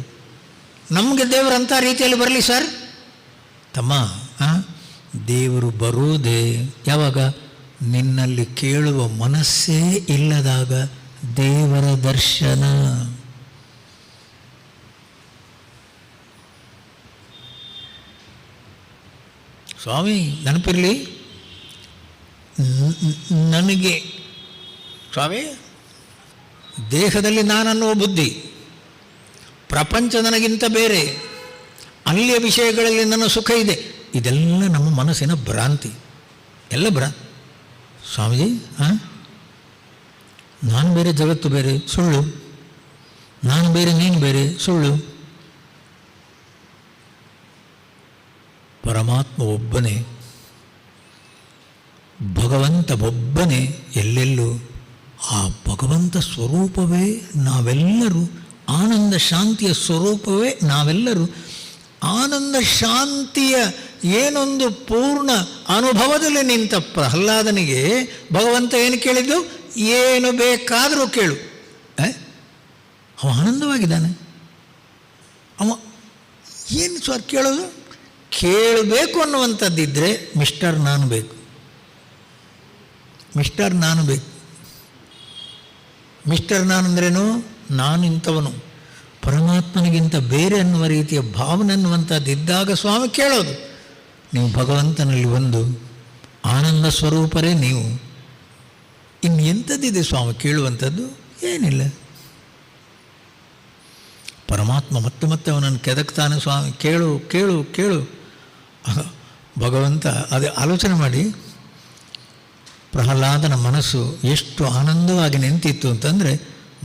ನಮಗೆ ದೇವರಂಥ ರೀತಿಯಲ್ಲಿ ಬರಲಿ ಸರ್. ತಮ್ಮ, ದೇವರು ಬರುವುದೇ ಯಾವಾಗ? ನಿನ್ನಲ್ಲಿ ಕೇಳುವ ಮನಸ್ಸೇ ಇಲ್ಲದಾಗ ದೇವರ ದರ್ಶನ. ಸ್ವಾಮಿ ನೆನಪಿರಲಿ, ನನಗೆ ಸ್ವಾಮಿ ದೇಹದಲ್ಲಿ ನಾನನ್ನುವ ಬುದ್ಧಿ, ಪ್ರಪಂಚ ನನಗಿಂತ ಬೇರೆ, ಅಲ್ಲಿಯ ವಿಷಯಗಳಲ್ಲಿ ನನ್ನ ಸುಖ ಇದೆ, ಇದೆಲ್ಲ ನಮ್ಮ ಮನಸ್ಸಿನ ಭ್ರಾಂತಿ, ಎಲ್ಲ ಸ್ವಾಮೀಜಿ ನಾನು ಬೇರೆ ಜಗತ್ತು ಬೇರೆ ಸುಳ್ಳು, ನಾನು ಬೇರೆ ನೀನು ಬೇರೆ ಸುಳ್ಳು. ಪರಮಾತ್ಮ ಒಬ್ಬನೇ, ಭಗವಂತ ಒಬ್ಬನೇ ಎಲ್ಲೆಲ್ಲೂ. ಆ ಭಗವಂತ ಸ್ವರೂಪವೇ ನಾವೆಲ್ಲರೂ, ಆನಂದ ಶಾಂತಿಯ ಸ್ವರೂಪವೇ ನಾವೆಲ್ಲರೂ. ಆನಂದ ಶಾಂತಿಯ ಏನೊಂದು ಪೂರ್ಣ ಅನುಭವದಲ್ಲಿ ನಿಂತ ಪ್ರಹ್ಲಾದನಿಗೆ ಭಗವಂತ ಏನು ಕೇಳಿದ್ದು? ಏನು ಬೇಕಾದರೂ ಕೇಳು. ಅವ ಆನಂದವಾಗಿದ್ದಾನೆ. ಅವ ಏನು ಸರ್ ಕೇಳೋದು? ಕೇಳಬೇಕು ಅನ್ನುವಂಥದ್ದಿದ್ದರೆ ಮಿಸ್ಟರ್ ನಾನು ಬೇಕು, ಮಿಸ್ಟರ್ ನಾನು ಬೇಕು. ಮಿಸ್ಟರ್ ನಾನು ಅಂದ್ರೇನು? ನಾನು ಇಂಥವನು, ಪರಮಾತ್ಮನಿಗಿಂತ ಬೇರೆ ಅನ್ನುವ ರೀತಿಯ ಭಾವನೆ ಅನ್ನುವಂಥದ್ದಿದ್ದಾಗ ಸ್ವಾಮಿ ಕೇಳೋದು. ನೀವು ಭಗವಂತನಲ್ಲಿ ಒಂದು ಆನಂದ ಸ್ವರೂಪರೇ ನೀವು. ಇನ್ನು ಎಂಥದ್ದಿದೆ ಸ್ವಾಮಿ ಕೇಳುವಂಥದ್ದು? ಏನಿಲ್ಲ. ಪರಮಾತ್ಮ ಮತ್ತೆ ಮತ್ತೆ ಅವನನ್ನು ಕೆದಕ್ತಾನೆ. ಸ್ವಾಮಿ ಕೇಳು ಕೇಳು ಕೇಳು. ಭಗವಂತ ಅದೇ ಆಲೋಚನೆ ಮಾಡಿ, ಪ್ರಹ್ಲಾದನ ಮನಸ್ಸು ಎಷ್ಟು ಆನಂದವಾಗಿ ನಿಂತಿತ್ತು ಅಂತಂದರೆ,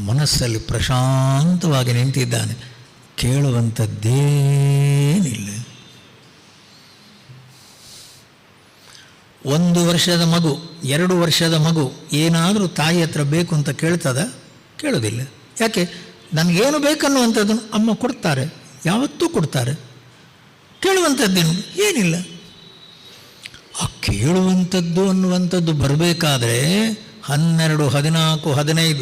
ಮನಸ್ಸಲ್ಲಿ ಪ್ರಶಾಂತವಾಗಿ ನಿಂತಿದ್ದಾನೆ, ಕೇಳುವಂಥದ್ದೇನಿಲ್ಲ. 1 ವರ್ಷದ ಮಗು, 2 ವರ್ಷದ ಮಗು ಏನಾದರೂ ತಾಯಿ ಹತ್ರ ಬೇಕು ಅಂತ ಕೇಳ್ತದ? ಕೇಳೋದಿಲ್ಲ. ಯಾಕೆ? ನನಗೇನು ಬೇಕನ್ನುವಂಥದ್ದನ್ನು ಅಮ್ಮ ಕೊಡ್ತಾರೆ, ಯಾವತ್ತೂ ಕೊಡ್ತಾರೆ. ಕೇಳುವಂಥದ್ದೇನು? ಏನಿಲ್ಲ. ಆ ಕೇಳುವಂಥದ್ದು ಅನ್ನುವಂಥದ್ದು ಬರಬೇಕಾದ್ರೆ 12, 14, 15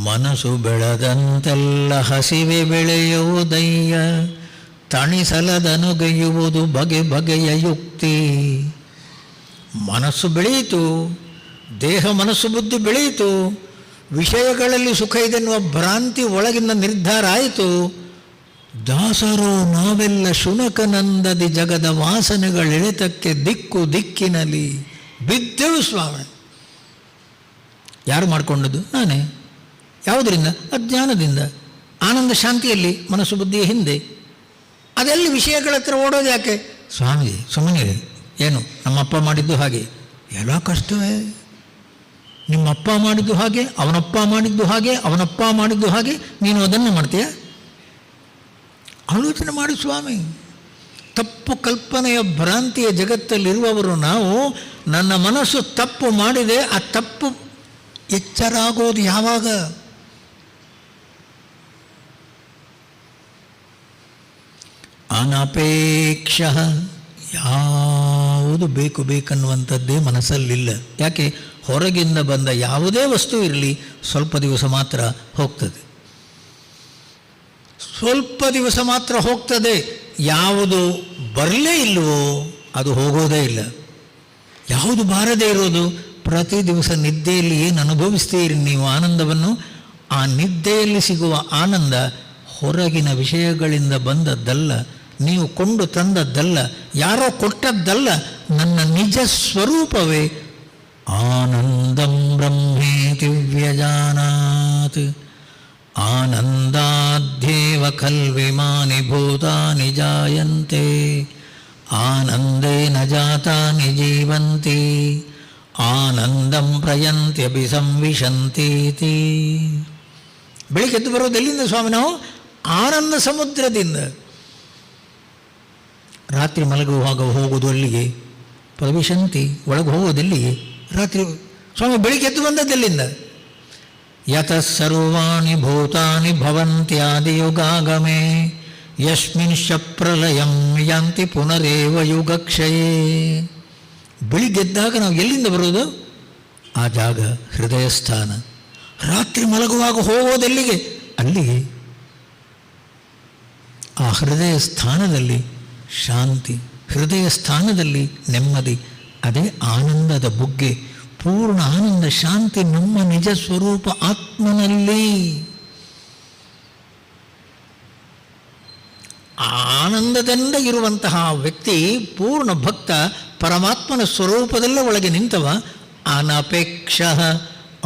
ಮನಸ್ಸು ಬೆಳೆದಂತೆಲ್ಲ ಹಸಿವೆ ಬೆಳೆಯುವುದಯ್ಯ, ತಣಿಸಲದನುಗೈಯುವುದು ಬಗೆ ಬಗೆಯ ಯುಕ್ತಿ. ಮನಸ್ಸು ಬೆಳೆಯಿತು, ದೇಹ ಮನಸ್ಸು ಬುದ್ಧಿ ಬೆಳೆಯಿತು, ವಿಷಯಗಳಲ್ಲಿ ಸುಖ ಇದೆನ್ನುವ ಭ್ರಾಂತಿ ಒಳಗಿನ ನಿರ್ಧಾರ ಆಯಿತು. ದಾಸರೋ ನಾವೆಲ್ಲ ಶುನಕನಂದದಿ ಜಗದ ವಾಸನೆಗಳೆಳೆತಕ್ಕೆ ದಿಕ್ಕು ದಿಕ್ಕಿನಲ್ಲಿ ಬಿದ್ದೆವು ಸ್ವಾಮಿ. ಯಾರು ಮಾಡಿಕೊಂಡದ್ದು? ನಾನೇ. ಯಾವುದರಿಂದ? ಅಜ್ಞಾನದಿಂದ. ಆನಂದ ಶಾಂತಿಯಲ್ಲಿ ಮನಸ್ಸು ಬುದ್ಧಿಯ ಹಿಂದೆ. ಅದೆಲ್ಲಿ ವಿಷಯಗಳ ಹತ್ರ ಓಡೋದು ಯಾಕೆ? ಸ್ವಾಮಿ ಸುಮ್ಮನೆ ಏನು ನಮ್ಮಪ್ಪ ಮಾಡಿದ್ದು ಹಾಗೆ, ಎಲ್ಲ ಕಷ್ಟವೇ. ನಿಮ್ಮಪ್ಪ ಮಾಡಿದ್ದು ಹಾಗೆ, ಅವನಪ್ಪ ಮಾಡಿದ್ದು ಹಾಗೆ, ಅವನಪ್ಪ ಮಾಡಿದ್ದು ಹಾಗೆ, ನೀನು ಅದನ್ನು ಮಾಡ್ತೀಯ? ಆಲೋಚನೆ ಮಾಡಿ ಸ್ವಾಮಿ. ತಪ್ಪು ಕಲ್ಪನೆಯ ಭ್ರಾಂತಿಯ ಜಗತ್ತಲ್ಲಿರುವವರು ನಾವು. ನನ್ನ ಮನಸ್ಸು ತಪ್ಪು ಮಾಡಿದೆ, ಆ ತಪ್ಪು ಎಚ್ಚರ ಆಗೋದು ಯಾವಾಗ? ಅನಪೇಕ್ಷ, ಯಾವುದು ಬೇಕು ಬೇಕನ್ನುವಂಥದ್ದೇ ಮನಸ್ಸಲ್ಲಿಲ್ಲ. ಯಾಕೆ? ಹೊರಗಿಂದ ಬಂದ ಯಾವುದೇ ವಸ್ತು ಇರಲಿ ಸ್ವಲ್ಪ ದಿವಸ ಮಾತ್ರ ಹೋಗ್ತದೆ, ಸ್ವಲ್ಪ ದಿವಸ ಮಾತ್ರ ಹೋಗ್ತದೆ. ಯಾವುದು ಬರಲೇ ಇಲ್ಲವೋ ಅದು ಹೋಗೋದೇ ಇಲ್ಲ. ಯಾವುದು ಬಾರದೇ ಇರೋದು? ಪ್ರತಿ ದಿವಸ ನಿದ್ದೆಯಲ್ಲಿ ಏನು ಅನುಭವಿಸ್ತೀರಿ ನೀವು ಆನಂದವನ್ನು, ಆ ನಿದ್ದೆಯಲ್ಲಿ ಸಿಗುವ ಆನಂದ ಹೊರಗಿನ ವಿಷಯಗಳಿಂದ ಬಂದದ್ದಲ್ಲ, ನೀವು ಕೊಂಡು ತಂದದ್ದಲ್ಲ, ಯಾರೋ ಕೊಟ್ಟದ್ದಲ್ಲ, ನನ್ನ ನಿಜ ಸ್ವರೂಪವೇ. ಆನಂದಂ ಬ್ರಹ್ಮೇತಿ ವ್ಯಜಾನಾತ್ ಆನಂದಾಧ್ಯೇವ ಖಲ್ವಿಮಾನಿ ಭೂತಾನಿ ಜಾಯಂತೆ ಆನಂದೇನ ಜಾತಾನಿ ಜೀವಂತಿ ಆನಂದಂ ಪ್ರಯಂತ್ಯಭಿಸಂವಿಶಂತೀತಿ. ಬೆಳಿಗ್ಗೆ ಎದ್ದು ಬರೋದು ಎಲ್ಲಿಂದ ಸ್ವಾಮಿ? ನಾವು ಆನಂದ ಸಮುದ್ರದಿಂದ. ರಾತ್ರಿ ಮಲಗುವಾಗ ಹೋಗೋದು ಅಲ್ಲಿಗೆ, ಪ್ರವಿಶಂತಿ ಒಳಗೆ ಹೋಗೋದೆಲ್ಲಿಗೆ? ರಾತ್ರಿ. ಸ್ವಾಮಿ ಬೆಳಿಗ್ಗೆ ಎದ್ದು ಬಂದದ್ದೆಲ್ಲಿಂದ? ಯತಃ ಸರ್ವಾಣಿ ಭೂತಾನಿ ಭವಂತ್ಯಾದಿಯುಗಾಗಮೇ ಯಸ್ಮಿಂಶ್ಚ ಪ್ರಲಯಂ ಯಾಂತಿ ಪುನರೇವ ಯುಗಕ್ಷಯೇ. ಬೆಳಿಗ್ಗೆದ್ದಾಗ ನಾವು ಎಲ್ಲಿಂದ ಬರೋದು? ಆ ಜಾಗ ಹೃದಯ ಸ್ಥಾನ. ರಾತ್ರಿ ಮಲಗುವಾಗ ಹೋಗೋದೆಲ್ಲಿಗೆ? ಅಲ್ಲಿಗೆ. ಆ ಹೃದಯ ಸ್ಥಾನದಲ್ಲಿ ಶಾಂತಿ, ಹೃದಯ ಸ್ಥಾನದಲ್ಲಿ ನೆಮ್ಮದಿ. ಅದೇ ಆನಂದದ ಬುಗ್ಗೆ. ಪೂರ್ಣ ಆನಂದ ಶಾಂತಿ ನಮ್ಮ ನಿಜ ಸ್ವರೂಪ ಆತ್ಮನಲ್ಲಿ. ಆನಂದದಿಂದ ಇರುವಂತಹ ವ್ಯಕ್ತಿ ಪೂರ್ಣ ಭಕ್ತ, ಪರಮಾತ್ಮನ ಸ್ವರೂಪದಲ್ಲೇ ಒಳಗೆ ನಿಂತವ. ಅನಪೇಕ್ಷ,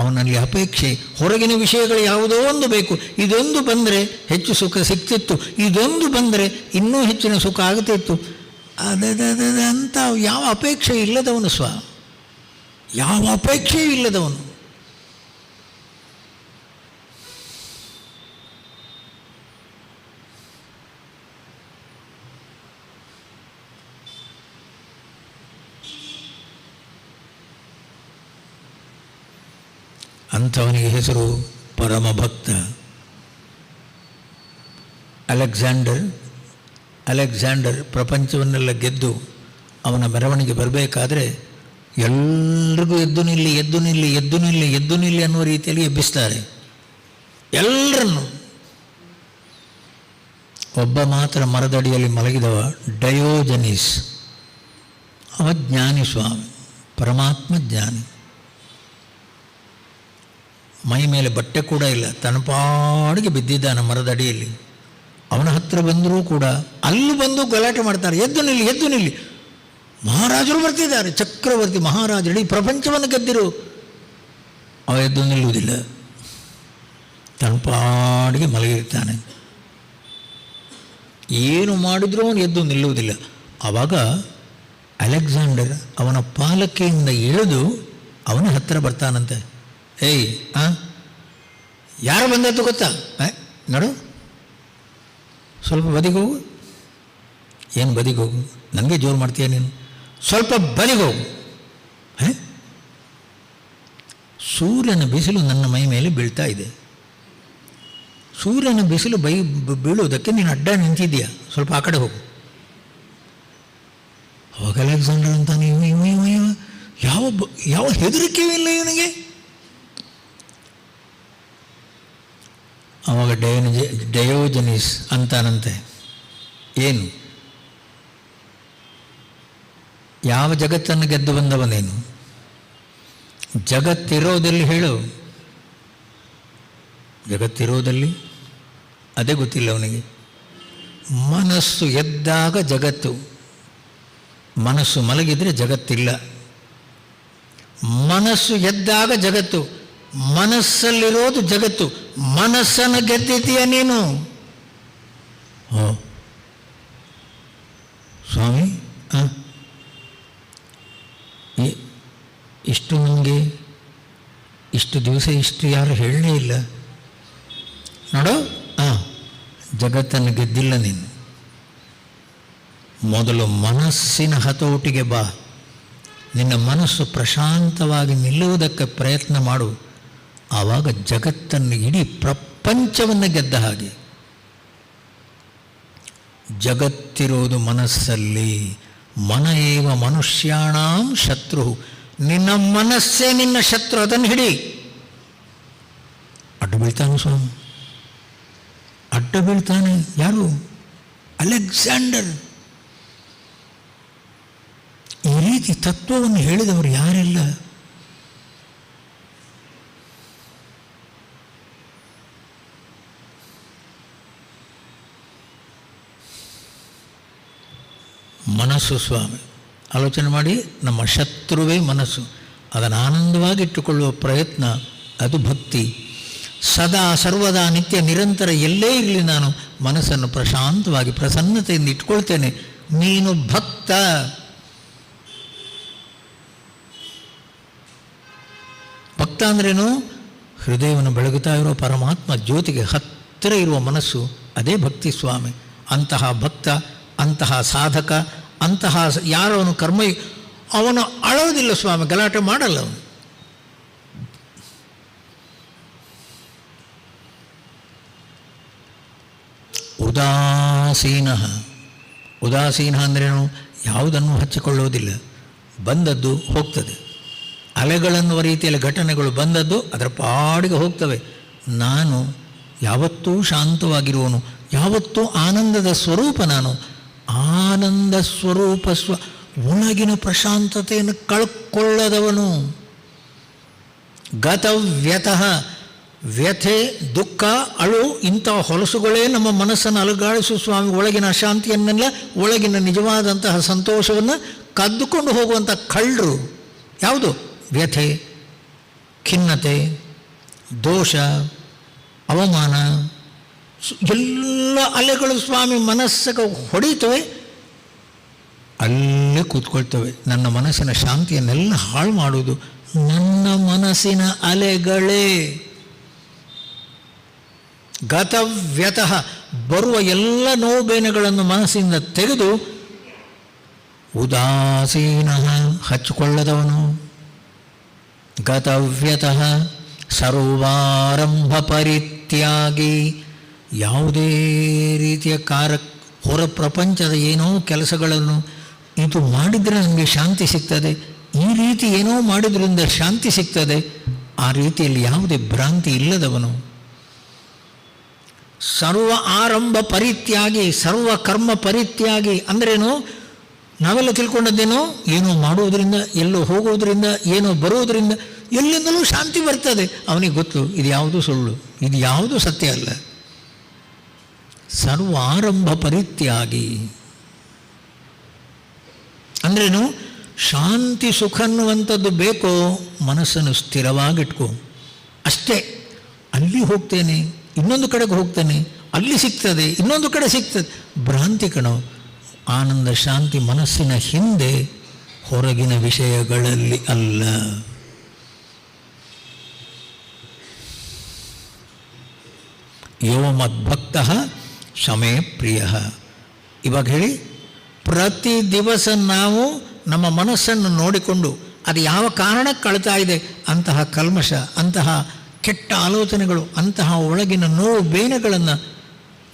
ಅವನಲ್ಲಿ ಅಪೇಕ್ಷೆ, ಹೊರಗಿನ ವಿಷಯಗಳು ಯಾವುದೋ ಒಂದು ಬೇಕು, ಇದೊಂದು ಬಂದರೆ ಹೆಚ್ಚು ಸುಖ ಸಿಗ್ತಿತ್ತು, ಇದೊಂದು ಬಂದರೆ ಇನ್ನೂ ಹೆಚ್ಚಿನ ಸುಖ ಆಗ್ತಿತ್ತು, ಅಂತ ಯಾವ ಅಪೇಕ್ಷೆ ಇಲ್ಲದವನು ಯಾವ ಅಪೇಕ್ಷೆಯೂ ಇಲ್ಲದವನು. ಅಂಥವನಿಗೆ ಹೆಸರು ಪರಮಭಕ್ತ. ಅಲೆಕ್ಸಾಂಡರ್ ಪ್ರಪಂಚವನ್ನೆಲ್ಲ ಗೆದ್ದು ಅವನ ಮೆರವಣಿಗೆ ಬರಬೇಕಾದ್ರೆ ಎಲ್ರಿಗೂ ಎದ್ದು ನಿಲ್ಲಿ ಎದ್ದು ನಿಲ್ಲಿ ಎದ್ದು ನಿಲ್ಲಿ ಎದ್ದು ನಿಲ್ಲಿ ಅನ್ನುವ ರೀತಿಯಲ್ಲಿ ಎಬ್ಬಿಸ್ತಾರೆ ಎಲ್ಲರನ್ನು. ಒಬ್ಬ ಮಾತ್ರ ಮರದಡಿಯಲ್ಲಿ ಮಲಗಿದವ, ಡಯೋಜನೀಸ್. ಅವ ಜ್ಞಾನಿ ಸ್ವಾಮಿ, ಪರಮಾತ್ಮ ಜ್ಞಾನಿ. ಮೈ ಮೇಲೆ ಬಟ್ಟೆ ಕೂಡ ಇಲ್ಲ, ತನಪಾಡಿಗೆ ಬಿದ್ದಿದ್ದಾನೆ ಮರದಡಿಯಲ್ಲಿ. ಅವನ ಹತ್ರ ಬಂದರೂ ಕೂಡ ಅಲ್ಲಿ ಬಂದು ಗಲಾಟೆ ಮಾಡ್ತಾರೆ, ಎದ್ದು ನಿಲ್ಲಿ ಎದ್ದು ನಿಲ್ಲಿ. ಮಹಾರಾಜರು ಬರ್ತಿದ್ದಾರೆ, ಚಕ್ರವರ್ತಿ ಮಹಾರಾಜ, ಇಡೀ ಪ್ರಪಂಚವನ್ನು ಗೆದ್ದಿರು. ಅವ ಎದ್ದು ನಿಲ್ಲುವುದಿಲ್ಲ, ತನಪಾಡಿಗೆ ಮಲಗಿರ್ತಾನೆ. ಏನು ಮಾಡಿದ್ರೂ ಅವನು ಎದ್ದು ನಿಲ್ಲುವುದಿಲ್ಲ. ಆವಾಗ ಅಲೆಕ್ಸಾಂಡರ್ ಅವನ ಪಾಲಕಿಯಿಂದ ಇಳಿದು ಅವನ ಹತ್ತಿರ ಬರ್ತಾನಂತೆ. ಏಯ್ ಯಾರು ಬಂದದ್ದು ಗೊತ್ತಾ? ನೋಡು, ಸ್ವಲ್ಪ ಬದಿಗೋಗು. ಏನು ಬದಿಗೋಗು? ನನಗೆ ಜೋರು ಮಾಡ್ತೀಯ ನೀನು? ಸ್ವಲ್ಪ ಬದಿಗೋಗು. ಸೂರ್ಯನ ಬಿಸಿಲು ನನ್ನ ಮೈ ಮೇಲೆ ಬೀಳ್ತಾ ಇದೆ. ಸೂರ್ಯನ ಬಿಸಿಲು ಬೀಳುವುದಕ್ಕೆ ನೀನು ಅಡ್ಡ ನಿಂತಿದ್ದೀಯ, ಸ್ವಲ್ಪ ಆ ಕಡೆ ಹೋಗು. ಅವಾಗ ಅಲೆಕ್ಸಾಂಡರ್ ಅಂತ ಯಾವ ಹೆದರಿಕೆಯೂ ಇಲ್ಲ ಇವನಿಗೆ. ಅವಾಗ ಡಯೋಜನೀಸ್ ಅಂತಾನಂತೆ, ಏನು ಯಾವ ಜಗತ್ತನ್ನು ಗೆದ್ದು ಬಂದವನೇನು? ಜಗತ್ತಿರೋದಲ್ಲಿ ಹೇಳು. ಜಗತ್ತಿರೋದಲ್ಲಿ ಅದೇ ಗೊತ್ತಿಲ್ಲ ಅವನಿಗೆ. ಮನಸ್ಸು ಎದ್ದಾಗ ಜಗತ್ತು, ಮನಸ್ಸು ಮಲಗಿದರೆ ಜಗತ್ತಿಲ್ಲ. ಮನಸ್ಸು ಎದ್ದಾಗ ಜಗತ್ತು, ಮನಸ್ಸಲ್ಲಿರೋದು ಜಗತ್ತು. ಮನಸ್ಸನ್ನು ಗೆದ್ದಿದ್ದೀಯ ನೀನು. ಓ ಸ್ವಾಮಿ, ಇಷ್ಟು ನನಗೆ ಇಷ್ಟು ದಿವಸ ಇಷ್ಟು ಯಾರು ಹೇಳಲೇ ಇಲ್ಲ. ನೋಡು, ಜಗತ್ತನ್ನು ಗೆದ್ದಿಲ್ಲ ನೀನು. ಮೊದಲು ಮನಸ್ಸಿನ ಹತೋಟಿಗೆ ಬಾ. ನಿನ್ನ ಮನಸ್ಸು ಪ್ರಶಾಂತವಾಗಿ ನಿಲ್ಲುವುದಕ್ಕೆ ಪ್ರಯತ್ನ ಮಾಡು. ಆವಾಗ ಜಗತ್ತನ್ನು, ಇಡೀ ಪ್ರಪಂಚವನ್ನು ಗೆದ್ದ ಹಾಗೆ. ಜಗತ್ತಿರೋದು ಮನಸ್ಸಲ್ಲಿ. ಮನ ಏವ ಮನುಷ್ಯಾಣಾಂ ಶತ್ರು. ನಿನ್ನ ಮನಸ್ಸೇ ನಿನ್ನ ಶತ್ರು, ಅದನ್ನು ಹಿಡಿ. ಅಡ್ಡ ಬೀಳ್ತಾನೆ ಸ್ವಾಮಿ, ಅಡ್ಡ ಬೀಳ್ತಾನೆ. ಯಾರು? ಅಲೆಕ್ಸಾಂಡರ್. ಈ ರೀತಿ ತತ್ವವನ್ನು ಹೇಳಿದವರು ಯಾರಿಲ್ಲ. ಮನಸ್ಸು ಸ್ವಾಮಿ. ಆಲೋಚನೆ ಮಾಡಿ, ನಮ್ಮ ಶತ್ರುವೇ ಮನಸ್ಸು. ಅದನ್ನು ಆನಂದವಾಗಿಟ್ಟುಕೊಳ್ಳುವ ಪ್ರಯತ್ನ, ಅದು ಭಕ್ತಿ. ಸದಾ ಸರ್ವದಾ ನಿತ್ಯ ನಿರಂತರ ಎಲ್ಲೇ ಇರಲಿ ನಾನು ಮನಸ್ಸನ್ನು ಪ್ರಶಾಂತವಾಗಿ ಪ್ರಸನ್ನತೆಯಿಂದ ಇಟ್ಕೊಳ್ತೇನೆ. ನೀನು ಭಕ್ತ. ಭಕ್ತ ಅಂದ್ರೇನು? ಹೃದಯವನ್ನು ಬೆಳಗುತ್ತಾ ಇರೋ ಪರಮಾತ್ಮ ಜ್ಯೋತಿಗೆ ಹತ್ತಿರ ಇರುವ ಮನಸ್ಸು, ಅದೇ ಭಕ್ತಿ ಸ್ವಾಮಿ. ಅಂತಹ ಭಕ್ತ, ಅಂತಹ ಸಾಧಕ, ಅಂತಹ ಯಾರವನು ಕರ್ಮ, ಅವನು ಅಳೋದಿಲ್ಲ ಸ್ವಾಮಿ, ಗಲಾಟೆ ಮಾಡಲ್ಲ ಅವನು. ಉದಾಸೀನ. ಉದಾಸೀನ ಅಂದ್ರೇನು? ಯಾವುದನ್ನು ಹಚ್ಚಿಕೊಳ್ಳೋದಿಲ್ಲ. ಬಂದದ್ದು ಹೋಗ್ತದೆ. ಅಲೆಗಳನ್ನುವ ರೀತಿಯಲ್ಲಿ ಘಟನೆಗಳು ಬಂದದ್ದು ಅದರ ಪಾಡಿಗೆ ಹೋಗ್ತವೆ. ನಾನು ಯಾವತ್ತೂ ಶಾಂತವಾಗಿರುವನು, ಯಾವತ್ತೂ ಆನಂದದ ಸ್ವರೂಪ. ನಾನು ಆನಂದ ಸ್ವರೂಪ, ಒಳಗಿನ ಪ್ರಶಾಂತತೆಯನ್ನು ಕಳ್ಕೊಳ್ಳದವನು. ಗತವ್ಯತಃ. ವ್ಯಥೆ, ದುಃಖ, ಅಳು ಇಂಥ ಹೊಲಸುಗಳೇ ನಮ್ಮ ಮನಸ್ಸನ್ನು ಅಲುಗಾಡಿಸು ಸ್ವಾಮಿ. ಒಳಗಿನ ಅಶಾಂತಿಯನ್ನೆಲ್ಲ, ಒಳಗಿನ ನಿಜವಾದಂತಹ ಸಂತೋಷವನ್ನು ಕದ್ದುಕೊಂಡು ಹೋಗುವಂಥ ಕಳ್ಳರು ಯಾವುದು? ವ್ಯಥೆ, ಖಿನ್ನತೆ, ದೋಷ, ಅವಮಾನ, ಎಲ್ಲ ಅಲೆಗಳು ಸ್ವಾಮಿ ಮನಸ್ಸಿಗೆ ಹೊಡೀತವೆ, ಅಲ್ಲೇ ಕೂತ್ಕೊಳ್ತವೆ. ನನ್ನ ಮನಸ್ಸಿನ ಶಾಂತಿಯನ್ನೆಲ್ಲ ಹಾಳು ಮಾಡುವುದು ನನ್ನ ಮನಸ್ಸಿನ ಅಲೆಗಳೇ. ಗತವ್ಯತಃ. ಬರುವ ಎಲ್ಲ ನೋವು ಬೇನೆಗಳನ್ನು ಮನಸ್ಸಿಂದ ತೆಗೆದು, ಉದಾಸೀನ, ಹಚ್ಚಿಕೊಳ್ಳದವನು. ಗತವ್ಯತಃ ಸರ್ವಾರಂಭ ಪರಿತ್ಯಾಗಿ. ಯಾವುದೇ ರೀತಿಯ ಹೊರ ಪ್ರಪಂಚದ ಏನೋ ಕೆಲಸಗಳನ್ನು ಇದು ಮಾಡಿದರೆ ನನಗೆ ಶಾಂತಿ ಸಿಗ್ತದೆ, ಈ ರೀತಿ ಏನೋ ಮಾಡಿದ್ರಿಂದ ಶಾಂತಿ ಸಿಗ್ತದೆ, ಆ ರೀತಿಯಲ್ಲಿ ಯಾವುದೇ ಭ್ರಾಂತಿ ಇಲ್ಲದವನು. ಸರ್ವ ಆರಂಭ ಪರಿತ್ಯಾಗಿ, ಸರ್ವ ಕರ್ಮ ಪರಿತ್ಯಾಗಿ ಅಂದ್ರೇನು? ನಾವೆಲ್ಲ ತಿಳ್ಕೊಂಡದ್ದೇನೋ, ಏನೋ ಮಾಡುವುದರಿಂದ, ಎಲ್ಲೋ ಹೋಗೋದ್ರಿಂದ, ಏನೋ ಬರೋದರಿಂದ ಎಲ್ಲಿಂದಲೂ ಶಾಂತಿ ಬರ್ತದೆ. ಅವನಿಗೆ ಗೊತ್ತು ಇದು ಯಾವುದು ಸುಳ್ಳು, ಇದು ಯಾವುದು ಸತ್ಯ ಅಲ್ಲ. ಸರ್ವ ಆರಂಭ ಪರಿತ್ಯಾಗಿ ಅಂದ್ರೇನು? ಶಾಂತಿ ಸುಖ ಅನ್ನುವಂಥದ್ದು ಬೇಕೋ, ಮನಸ್ಸನ್ನು ಸ್ಥಿರವಾಗಿಟ್ಕೋ ಅಷ್ಟೇ. ಅಲ್ಲಿ ಹೋಗ್ತೇನೆ, ಇನ್ನೊಂದು ಕಡೆಗೆ ಹೋಗ್ತೇನೆ, ಅಲ್ಲಿ ಸಿಗ್ತದೆ, ಇನ್ನೊಂದು ಕಡೆ ಸಿಗ್ತದೆ, ಭ್ರಾಂತಿ ಕಣೋ. ಆನಂದ ಶಾಂತಿ ಮನಸ್ಸಿನ ಹಿಂದೆ, ಹೊರಗಿನ ವಿಷಯಗಳಲ್ಲಿ ಅಲ್ಲ. ಯೋ ಮದ್ಭಕ್ತಃ ಶಮೇ ಪ್ರಿಯ. ಇವಾಗ ಹೇಳಿ, ಪ್ರತಿ ದಿವಸ ನಾವು ನಮ್ಮ ಮನಸ್ಸನ್ನು ನೋಡಿಕೊಂಡು ಅದು ಯಾವ ಕಾರಣಕ್ಕೆ ಕಳ್ತಾ ಇದೆ, ಅಂತಹ ಕಲ್ಮಶ, ಅಂತಹ ಕೆಟ್ಟ ಆಲೋಚನೆಗಳು, ಅಂತಹ ಒಳಗಿನ ನೋವು ಬೇನೆಗಳನ್ನು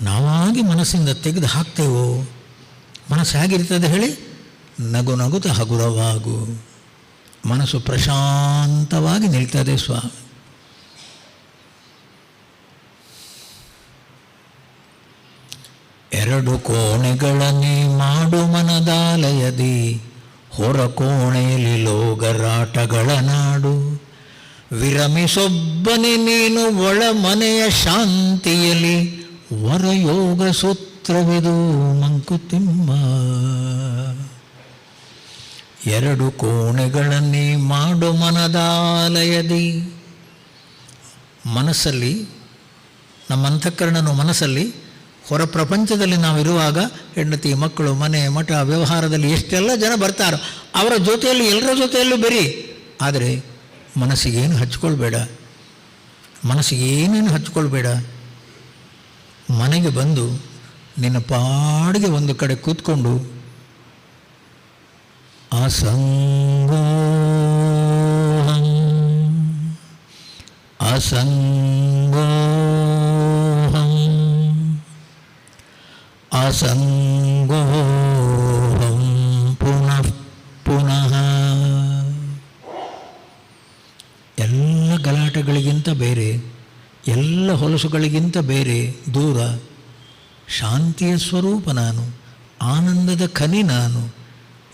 ನಾವಾಗಿ ಮನಸ್ಸಿಂದ ತೆಗೆದು ಹಾಕ್ತೇವೋ, ಮನಸ್ಸು ಹೇಗಿರ್ತದೆ ಹೇಳಿ? ನಗು ನಗುತ್ತ ಹಗುರವಾಗು. ಮನಸ್ಸು ಪ್ರಶಾಂತವಾಗಿ ನಿಲ್ತದೆ ಸ್ವಾಮಿ. ಎರಡು ಕೋಣೆಗಳನ್ನೇ ಮಾಡು ಮನದಾಲಯದಿ, ಹೊರ ಕೋಣೆಯಲ್ಲಿ ಲೋಗರಾಟಗಳ ನಾಡು. ವಿರಮಿಸೊಬ್ಬನೇ ನೀನು ಒಳ ಮನೆಯ ಶಾಂತಿಯಲ್ಲಿ, ವರಯೋಗ ಸೂತ್ರವಿದು ಮಂಕುತಿಮ್ಮ. ಎರಡು ಕೋಣೆಗಳನ್ನೇ ಮಾಡು ಮನದಾಲಯದಿ. ಮನಸ್ಸಲ್ಲಿ, ನಮ್ಮ ಅಂತಃಕರಣನು ಮನಸ್ಸಲ್ಲಿ, ಹೊರ ಪ್ರಪಂಚದಲ್ಲಿ ನಾವಿರುವಾಗ ಹೆಂಡತಿ, ಮಕ್ಕಳು, ಮನೆ, ಮಠ, ವ್ಯವಹಾರದಲ್ಲಿ ಎಷ್ಟೆಲ್ಲ ಜನ ಬರ್ತಾರೋ ಅವರ ಜೊತೆಯಲ್ಲಿ, ಎಲ್ಲರ ಜೊತೆಯಲ್ಲೂ ಬೆರಿ. ಆದರೆ ಮನಸ್ಸಿಗೇನು ಹಚ್ಕೊಳ್ಬೇಡ, ಮನಸ್ಸಿಗೇನೇನು ಹಚ್ಕೊಳ್ಬೇಡ. ಮನೆಗೆ ಬಂದು ನಿನ್ನ ಪಾಡಿಗೆ ಒಂದು ಕಡೆ ಕೂತ್ಕೊಂಡು, ಅಸಂಗೋಹಂ ಅಸಂಗೋಹಂ ಅಸಂಗೋಹಂ ಪುನಃ ಪುನಃ. ಎಲ್ಲ ಗಲಾಟೆಗಳಿಗಿಂತ ಬೇರೆ, ಎಲ್ಲ ಹೊಲಸುಗಳಿಗಿಂತ ಬೇರೆ, ದೂರ ಶಾಂತಿಯ ಸ್ವರೂಪ ನಾನು, ಆನಂದದ ಖನಿ ನಾನು,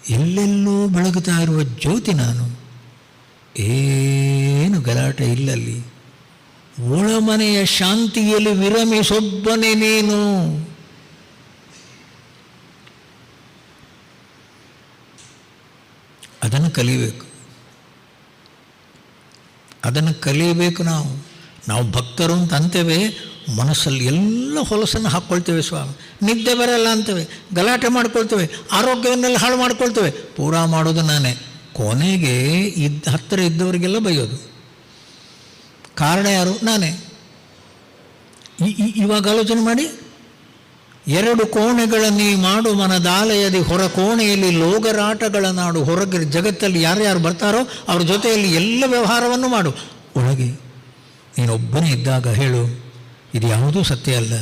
ಎಲ್ಲೆಲ್ಲೂ ಬೆಳಗುತ್ತಾ ಇರುವ ಜ್ಯೋತಿ ನಾನು. ಏನು ಗಲಾಟೆ ಇಲ್ಲಲ್ಲಿ. ಒಳಮನೆಯ ಶಾಂತಿಯಲ್ಲಿ ವಿರಮಿಸೊಬ್ಬನೇ ನೀನು. ಅದನ್ನು ಕಲಿಬೇಕು. ಅದನ್ನು ಕಲಿಯಬೇಕು. ನಾವು ಭಕ್ತರು ಅಂತ ಅಂತೇವೆ, ಮನಸ್ಸಲ್ಲಿ ಎಲ್ಲ ಹೊಲಸನ್ನು ಹಾಕ್ಕೊಳ್ತೇವೆ ಸ್ವಾಮಿ. ನಿದ್ದೆ ಬರಲ್ಲ ಅಂತೇವೆ, ಗಲಾಟೆ ಮಾಡ್ಕೊಳ್ತೇವೆ, ಆರೋಗ್ಯವನ್ನೆಲ್ಲ ಹಾಳು ಮಾಡ್ಕೊಳ್ತೇವೆ. ಪೂರಾ ಮಾಡೋದು ನಾನೇ. ಕೊನೆಗೆ ಹತ್ತಿರ ಇದ್ದವರಿಗೆಲ್ಲ ಬೈಯೋದು. ಕಾರಣ ಯಾರು? ನಾನೇ. ಇವಾಗ ಆಲೋಚನೆ ಮಾಡಿ. 2 ಕೋಣೆಗಳಲ್ಲಿ ಮಾಡು ಮನದಾಲಯದಿ ಹೊರ ಕೋಣೆಯಲ್ಲಿ ಲೋಗರಾಟಗಳ ನಾಡು. ಹೊರಗೆ ಜಗತ್ತಲ್ಲಿ ಯಾರ್ಯಾರು ಬರ್ತಾರೋ ಅವ್ರ ಜೊತೆಯಲ್ಲಿ ಎಲ್ಲ ವ್ಯವಹಾರವನ್ನು ಮಾಡು. ಒಳಗೆ ನೀನೊಬ್ಬನೇ ಇದ್ದಾಗ ಹೇಳು, ಇದು ಯಾವುದೂ ಸತ್ಯ ಅಲ್ಲ.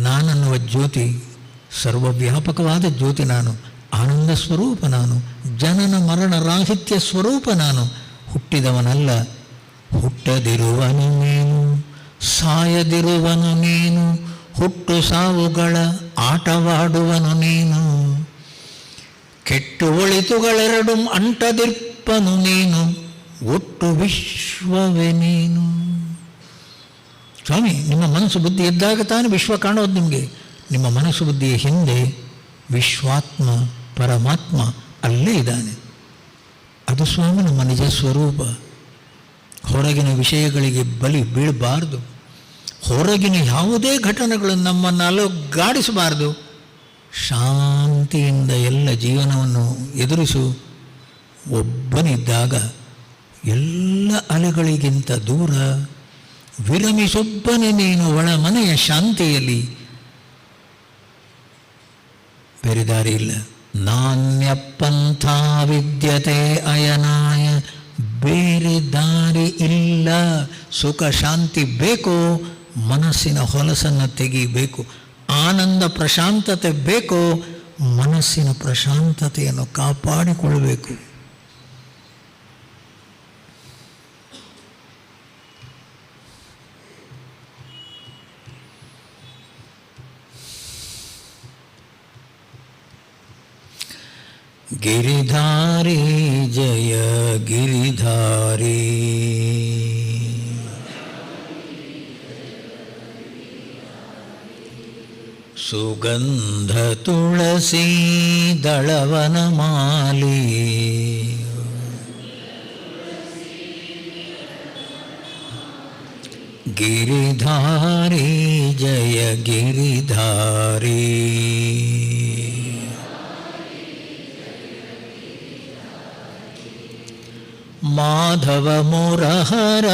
ನಾನನ್ನುವ ಜ್ಯೋತಿ ಸರ್ವವ್ಯಾಪಕವಾದ ಜ್ಯೋತಿ. ನಾನು ಆನಂದ ಸ್ವರೂಪ. ನಾನು ಜನನ ಮರಣ ರಾಹಿತ್ಯ ಸ್ವರೂಪ. ನಾನು ಹುಟ್ಟಿದವನಲ್ಲ, ಹುಟ್ಟದಿರುವನು ನೀನು, ಸಾಯದಿರುವನು ನೀನು, ಹುಟ್ಟು ಸಾವುಗಳ ಆಟವಾಡುವನು ನೀನು, ಕೆಟ್ಟು ಒಳಿತುಗಳೆರಡು ಅಂಟದಿರ್ಪನು ನೀನು, ಒಟ್ಟು ವಿಶ್ವವೇ ನೀನು. ಸ್ವಾಮಿ, ನಿಮ್ಮ ಮನಸ್ಸು ಬುದ್ಧಿ ಇದ್ದಾಗ ತಾನೇ ವಿಶ್ವ ಕಾಣೋದು ನಿಮಗೆ. ನಿಮ್ಮ ಮನಸ್ಸು ಬುದ್ಧಿಯ ಹಿಂದೆ ವಿಶ್ವಾತ್ಮ ಪರಮಾತ್ಮ ಅಲ್ಲೇ ಇದ್ದಾನೆ. ಅದು ಸ್ವಾಮಿ ನಮ್ಮ ನಿಜ ಸ್ವರೂಪ. ಹೊರಗಿನ ವಿಷಯಗಳಿಗೆ ಬಲಿ ಬೀಳಬಾರ್ದು. ಹೊರಗಿನ ಯಾವುದೇ ಘಟನೆಗಳನ್ನು ನಮ್ಮನ್ನು ಅಲುಗಾಡಿಸಬಾರ್ದು. ಶಾಂತಿಯಿಂದ ಎಲ್ಲ ಜೀವನವನ್ನು ಎದುರಿಸು. ಒಬ್ಬನಿದ್ದಾಗ ಎಲ್ಲ ಅಲೆಗಳಿಗಿಂತ ದೂರ ವಿರಮಿಸೊಬ್ಬನೇ ನೀನು ಒಳ ಮನೆಯ ಶಾಂತಿಯಲ್ಲಿ. ಬೇರೆ ದಾರಿ ಇಲ್ಲ. ನಾಣ್ಯ ಪಂಥ ವಿದ್ಯತೆ ಅಯನಾಯ, ಬೇರೆ ದಾರಿ ಇಲ್ಲ. ಸುಖ ಶಾಂತಿ ಬೇಕು, ಮನಸ್ಸಿನ ಹೊಲಸನ್ನು ತೆಗಿಬೇಕು. ಆನಂದ ಪ್ರಶಾಂತತೆ ಬೇಕು, ಮನಸ್ಸಿನ ಪ್ರಶಾಂತತೆಯನ್ನು ಕಾಪಾಡಿಕೊಳ್ಳಬೇಕು. ಗಿರಿಧಾರಿ ಜಯ ಗಿರಿಧಾರಿ, ಸುಗಂಧ ತುಳಸಿ ದಳವನ ಮಾಲಿ, ಗಿರಿಧಾರಿ ಜಯ ಗಿರಿಧಾರಿ. ಮಾಧವ ಮುರಹರ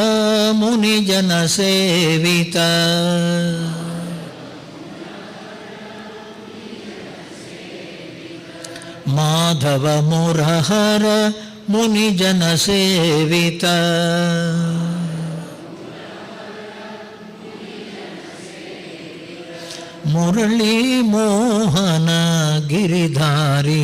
ಮುನಿಜನ ಸೇವಿತ, ಮಾಧವ ಮುರಹರ ಮುನಿಜನ ಸೇವಿತ, ಮುರಳಿ ಮೋಹನ ಗಿರಿಧಾರಿ,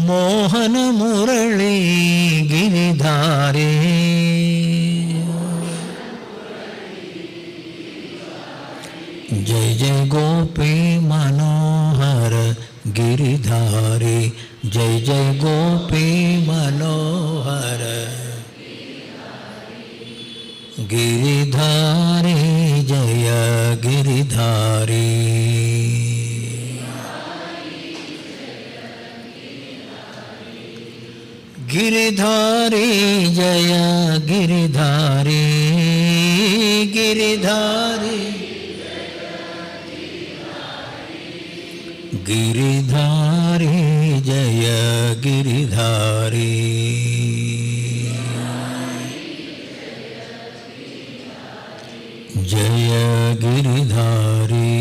ಮೋಹನ ಮುರಳಿ ಗಿರಿಧಾರಿ. जय जय गोपी मनोहर गिरिधारी, जय जय गोपी मनोहर गिरिधारी, जय गिरिधारी. गिरिधारी जय गिरिधारी, गिरिधारी गिरिधारी जय गिरिधारी. जय गिरिधारी.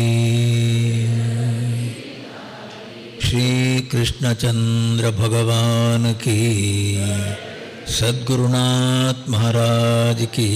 श्री कृष्णचंद्र भगवान की, सद्गुरुनाथ महाराज की.